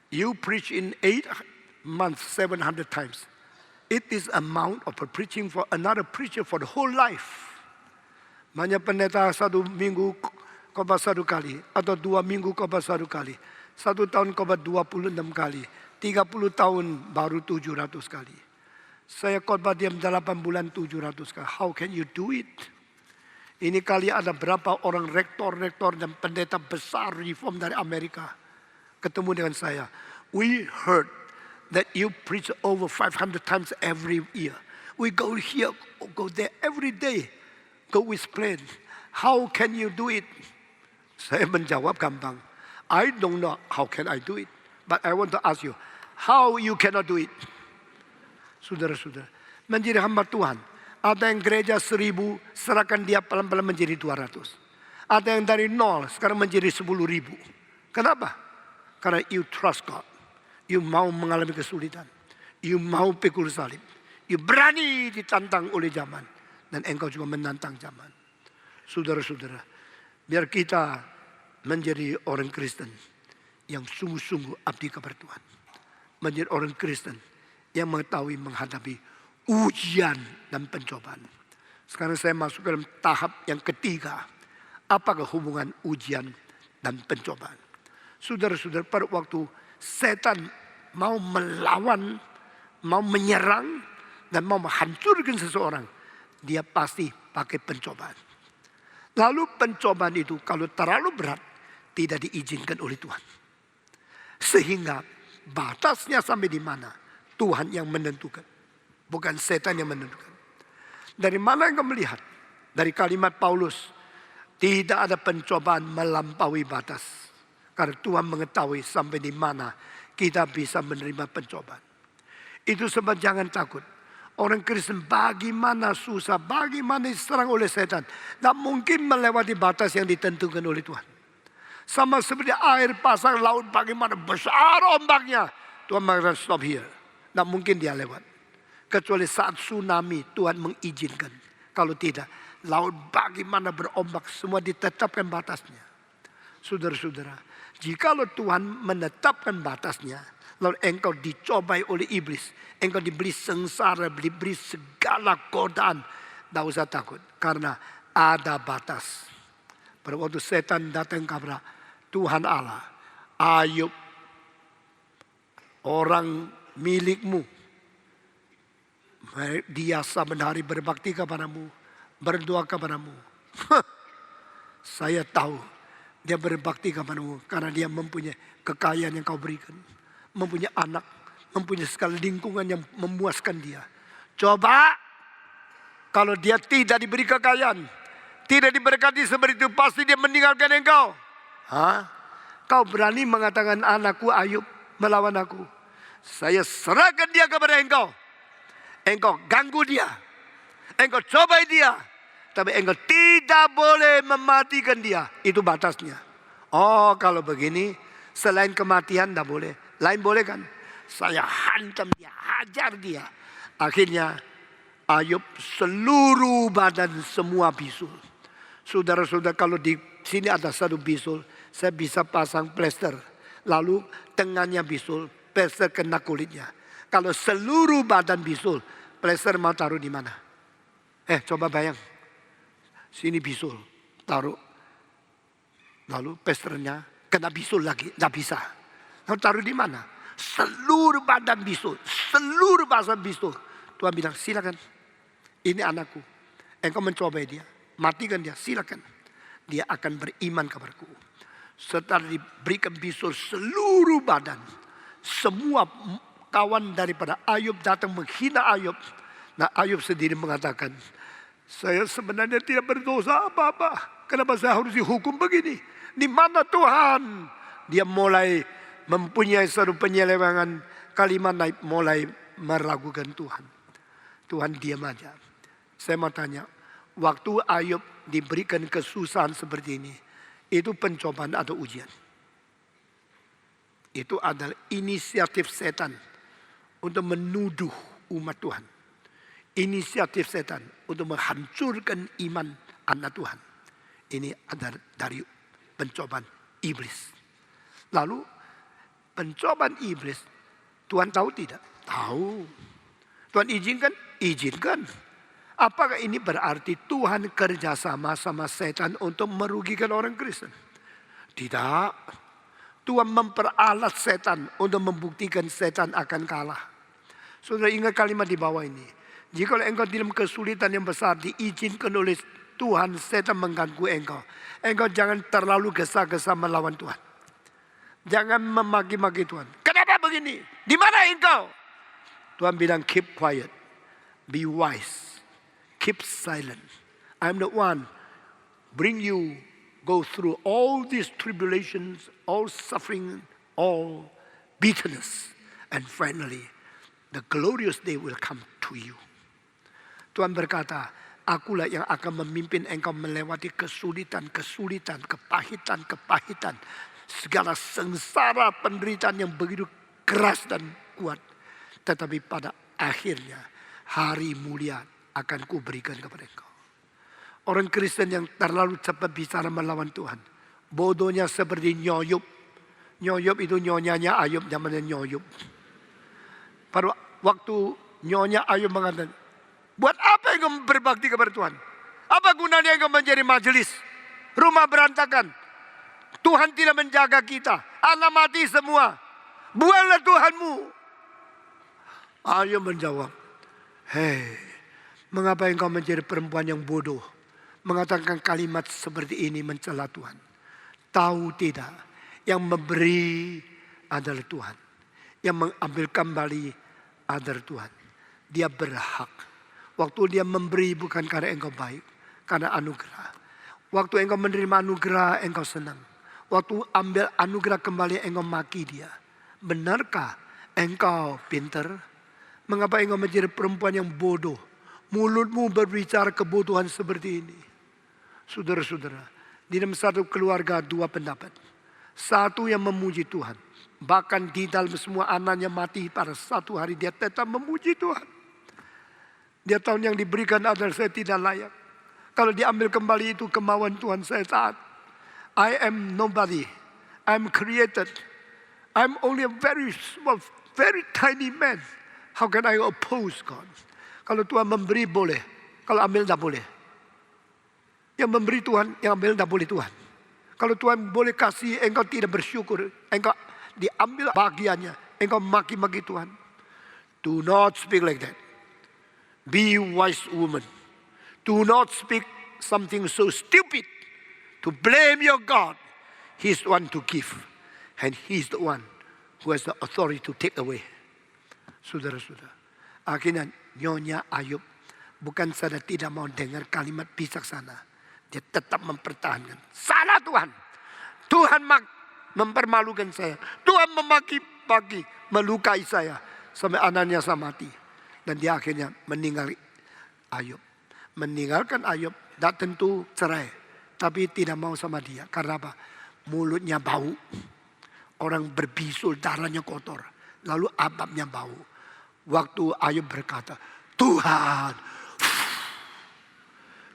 you preach in 8 months 700 times. It is amount of preaching for another preacher for the whole life. Banyak pendeta 1 minggu khotbah 1 kali. Atau 2 minggu khotbah 1 kali. 1 tahun khotbah 26 kali. 30 tahun baru 700 kali. Saya khotbah diam 8 bulan 700 kali. How can you do it? Ini kali ada berapa orang rektor-rektor dan pendeta besar reform dari Amerika. Ketemu dengan saya. We heard that you preach over 500 times every year. We go here, go there every day. Go with plan. How can you do it? Saya menjawab gampang. I don't know how can I do it. But I want to ask you, how you cannot do it? Saudara-saudara, menjadi hamba Tuhan. Ada yang gereja 1000, serahkan dia pelan-pelan menjadi 200. Ada yang dari 0, sekarang menjadi 10.000. Kenapa? Karena you trust God. You mau mengalami kesulitan. You mau pikul salib. You berani ditantang oleh zaman. Dan engkau juga menantang zaman. Saudara-saudara, biar kita menjadi orang Kristen yang sungguh-sungguh abdi kepada Tuhan. Menjadi orang Kristen yang mengetahui menghadapi ujian dan pencobaan. Sekarang saya masuk dalam tahap yang ketiga. Apakah hubungan ujian dan pencobaan? Saudara-saudara, pada waktu setan mau melawan, mau menyerang, dan mau menghancurkan seseorang, dia pasti pakai pencobaan. Lalu pencobaan itu kalau terlalu berat, tidak diizinkan oleh Tuhan. Sehingga batasnya sampai di mana, Tuhan yang menentukan. Bukan setan yang menentukan. Dari mana engkau melihat? Dari kalimat Paulus, tidak ada pencobaan melampaui batas. Karena Tuhan mengetahui sampai di mana kita bisa menerima pencobaan. Itu sebab jangan takut. Orang Kristen bagaimana susah, bagaimana diserang oleh setan. Tidak mungkin melewati batas yang ditentukan oleh Tuhan. Sama seperti air pasang laut, bagaimana besar ombaknya. Tuhan mengatakan stop here. Tidak mungkin dia lewat. Kecuali saat tsunami Tuhan mengizinkan. Kalau tidak, laut bagaimana berombak, semua ditetapkan batasnya. Saudara-saudara, jikalau Tuhan menetapkan batasnya, lalu engkau dicobai oleh iblis, engkau diberi sengsara, diberi segala godaan, tidak usah takut, karena ada batas. Pada waktu setan datang kepada Tuhan Allah, Ayub, orang milikmu, dia saban hari berbakti kepadamu, berdoa kepadamu. Saya tahu dia berbakti kepadamu karena dia mempunyai kekayaan yang kau berikan. Mempunyai anak, mempunyai segala lingkungan yang memuaskan dia. Coba kalau dia tidak diberi kekayaan, tidak diberkati seperti itu, pasti dia meninggalkan engkau. Kau berani mengatakan anakku Ayub melawan aku. Saya serahkan dia kepada engkau. Engkau ganggu dia. Engkau cobai dia. Tapi engkau tidak boleh mematikan dia. Itu batasnya. Oh, kalau begini, selain kematian tidak boleh. Lain boleh kan? Saya hantam dia, hajar dia. Akhirnya Ayub seluruh badan semua bisul. Saudara-saudara, kalau di sini ada satu bisul, saya bisa pasang plester. Lalu tengahnya bisul, plester kena kulitnya. Kalau seluruh badan bisul, plester mau taruh di mana? Coba bayang. Sini bisul, taruh. Lalu pesternya kena bisul lagi, nggak bisa. Lalu taruh di mana? Seluruh badan bisul, seluruh badan bisul. Tuhan bilang, silakan. Ini anakku. Engkau mencobai dia, matikan dia, silakan. Dia akan beriman kepadaku. Setelah diberikan bisul seluruh badan, semua kawan daripada Ayub datang menghina Ayub. Nah, Ayub sendiri mengatakan, saya sebenarnya tidak berdosa apa-apa. Kenapa saya harus dihukum begini? Di mana Tuhan? Dia mulai mempunyai satu penyelewengan kalimat, mulai meragukan Tuhan. Tuhan diam aja. Saya mau tanya, waktu Ayub diberikan kesusahan seperti ini, itu pencobaan atau ujian? Itu adalah inisiatif setan untuk menuduh umat Tuhan. Inisiatif setan untuk menghancurkan iman anak Tuhan. Ini adalah dari pencobaan iblis. Lalu pencobaan iblis, Tuhan tahu tidak? Tahu. Tuhan izinkan? Izinkan. Apakah ini berarti Tuhan kerjasama sama setan untuk merugikan orang Kristen? Tidak. Tuhan memperalat setan untuk membuktikan setan akan kalah. Saudara ingat kalimat di bawah ini. Jika engkau dalam kesulitan yang besar diizinkan oleh Tuhan, setan mengganggu engkau. Engkau jangan terlalu gesa-gesa melawan Tuhan. Jangan memaki-maki Tuhan. Kenapa begini? Di mana engkau? Tuhan bilang keep quiet. Be wise. Keep silent. I'm the one bring you go through all these tribulations, all suffering, all bitterness. And finally, the glorious day will come to you. Tuhan berkata, akulah yang akan memimpin engkau melewati kesulitan, kepahitan. Segala sengsara penderitaan yang begitu keras dan kuat. Tetapi pada akhirnya hari mulia akan kuberikan kepada engkau. Orang Kristen yang terlalu cepat bicara melawan Tuhan. Bodohnya seperti Nyoyub. Nyoyub itu nyonyanya Ayub, zamannya Nyoyub. Pada waktu nyonya Ayub mengatakan, buat apa engkau berbakti kepada Tuhan? Apa gunanya engkau menjadi majelis? Rumah berantakan. Tuhan tidak menjaga kita. Anak mati semua. Buanglah Tuhanmu. Ayub menjawab, hei, mengapa engkau menjadi perempuan yang bodoh? Mengatakan kalimat seperti ini mencela Tuhan. Tahu tidak, yang memberi adalah Tuhan. Yang mengambil kembali adalah Tuhan. Dia berhak. Waktu dia memberi bukan karena engkau baik, karena anugerah. Waktu engkau menerima anugerah, engkau senang. Waktu ambil anugerah kembali, engkau maki dia. Benarkah engkau pintar? Mengapa engkau menjadi perempuan yang bodoh? Mulutmu berbicara kebodohan seperti ini. Saudara-saudara, di dalam satu keluarga dua pendapat. Satu yang memuji Tuhan. Bahkan di dalam semua anaknya mati pada satu hari dia tetap memuji Tuhan. Dia tahu yang diberikan adalah saya tidak layak. Kalau diambil kembali itu kemauan Tuhan, saya taat. I am nobody. I'm created. I'm only a very small, very tiny man. How can I oppose God? Kalau Tuhan memberi boleh. Kalau ambil tidak boleh. Yang memberi Tuhan, yang ambil tidak boleh Tuhan. Kalau Tuhan boleh kasih, engkau tidak bersyukur. Engkau diambil bagiannya. Engkau maki-maki Tuhan. Do not speak like that. Be wise woman. Do not speak something so stupid to blame your God. He's the one to give. And He's the one who has the authority to take away. Saudara-saudara. Akhirnya Nyonya Ayub bukan saja tidak mau dengar kalimat bijaksana. Dia tetap mempertahankan. Salah Tuhan. Tuhan mempermalukan saya. Tuhan memaki-maki, melukai saya. Sampai anaknya saya mati. Dan dia akhirnya meninggal Ayub. Meninggalkan Ayub, tidak tentu cerai. Tapi tidak mau sama dia. Karena apa? Mulutnya bau. Orang berbisul, darahnya kotor. Lalu ababnya bau. Waktu Ayub berkata, Tuhan.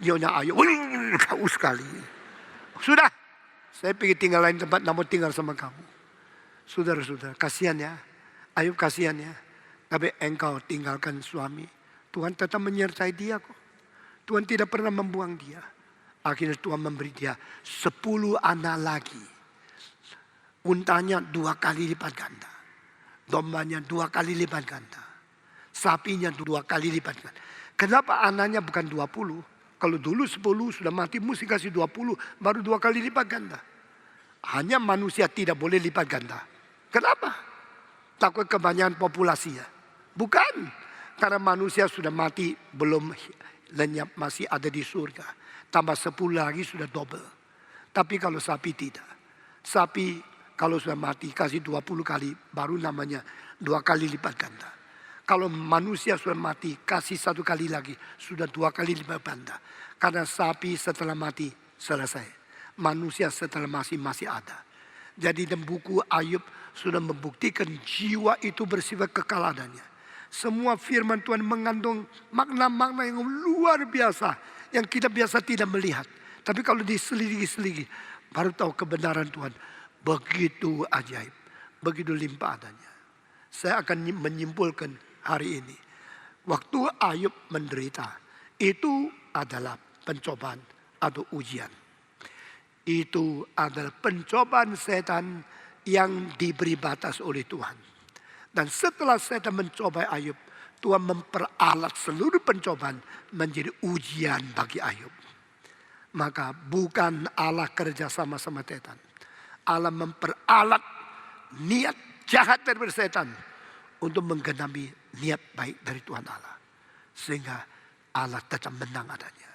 Nyonya Ayub, bau sekali. Sudah, saya pergi tinggal lain tempat, namun tinggal sama kamu. Saudara-saudara, kasihan ya. Ayub kasihan ya. Tapi engkau tinggalkan suami. Tuhan tetap menyertai dia kok. Tuhan tidak pernah membuang dia. Akhirnya Tuhan memberi dia 10 anak lagi. Untanya 2 kali lipat ganda. Dombanya 2 kali lipat ganda. Sapinya 2 kali lipat ganda. Kenapa anaknya bukan 20? Kalau dulu 10 sudah mati, mesti kasih 20, baru 2 kali lipat ganda. Hanya manusia tidak boleh lipat ganda. Kenapa? Takut kebanyakan populasi ya? Bukan. Karena manusia sudah mati, belum lenyap, masih ada di surga. Tambah 10 lagi sudah double. Tapi kalau sapi tidak. Sapi kalau sudah mati kasih 20 kali, baru namanya 2 kali lipat ganda. Kalau manusia sudah mati, kasih 1 kali lagi, sudah 2 kali lipat ganda. Karena sapi setelah mati, selesai. Manusia setelah masih ada. Jadi dalam buku Ayub sudah membuktikan jiwa itu bersifat kekal adanya. Semua firman Tuhan mengandung makna-makna yang luar biasa. Yang kita biasa tidak melihat. Tapi kalau diselidiki, baru tahu kebenaran Tuhan. Begitu ajaib. Begitu limpah adanya. Saya akan menyimpulkan hari ini. Waktu Ayub menderita, itu adalah pencobaan atau ujian. Itu adalah pencobaan setan yang diberi batas oleh Tuhan. Dan setelah setan mencoba Ayub, Tuhan memperalat seluruh pencobaan menjadi ujian bagi Ayub. Maka bukan Allah kerja sama-sama setan. Allah memperalat niat jahat dari setan untuk menggenapi niat baik dari Tuhan Allah. Sehingga Allah tetap menang adanya.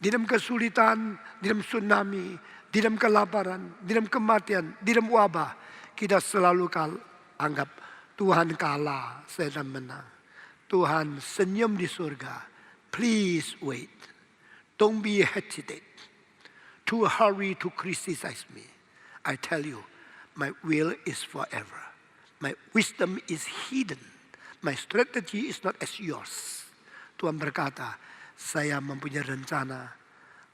Di dalam kesulitan, di dalam tsunami, di dalam kelaparan, di dalam kematian, di dalam wabah, kita selalu anggap Tuhan kalah, setan menang. Tuhan senyum di surga. Please wait. Don't be hesitate to hurry to criticize me. I tell you, my will is forever. My wisdom is hidden. My strategy is not as yours. Tuhan berkata, saya mempunyai rencana,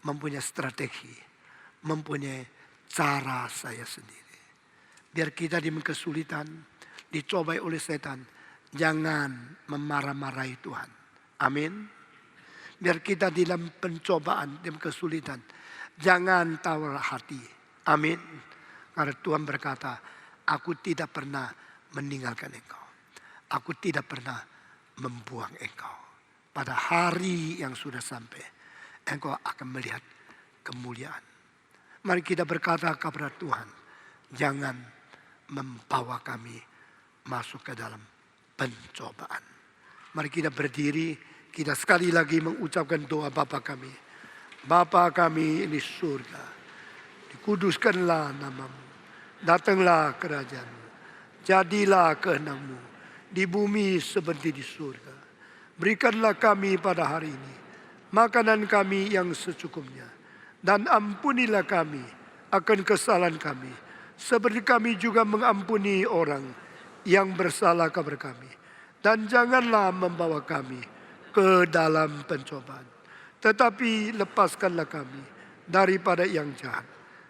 mempunyai strategi, mempunyai cara saya sendiri. Biar kita di kesulitan, dicobai oleh setan, jangan memarah-marahi Tuhan. Amin. Biar kita di dalam pencobaan, dalam kesulitan, jangan tawar hati. Amin. Karena Tuhan berkata, aku tidak pernah meninggalkan engkau. Aku tidak pernah membuang engkau. Pada hari yang sudah sampai, engkau akan melihat kemuliaan. Mari kita berkata kepada Tuhan, jangan membawa kami masuk ke dalam pencobaan. Mari kita berdiri, kita sekali lagi mengucapkan doa Bapa kami. Bapa kami di surga, dikuduskanlah namamu, datanglah kerajaanmu, jadilah kehendak-Mu di bumi seperti di surga. Berikanlah kami pada hari ini makanan kami yang secukupnya, dan ampunilah kami akan kesalahan kami, seperti kami juga mengampuni orang yang bersalah kepada kami. Dan janganlah membawa kami ke dalam pencobaan, tetapi lepaskanlah kami daripada yang jahat.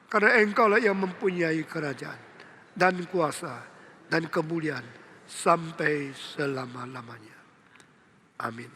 Karena Engkaulah yang mempunyai kerajaan dan kuasa dan kemuliaan sampai selama-lamanya. Amin.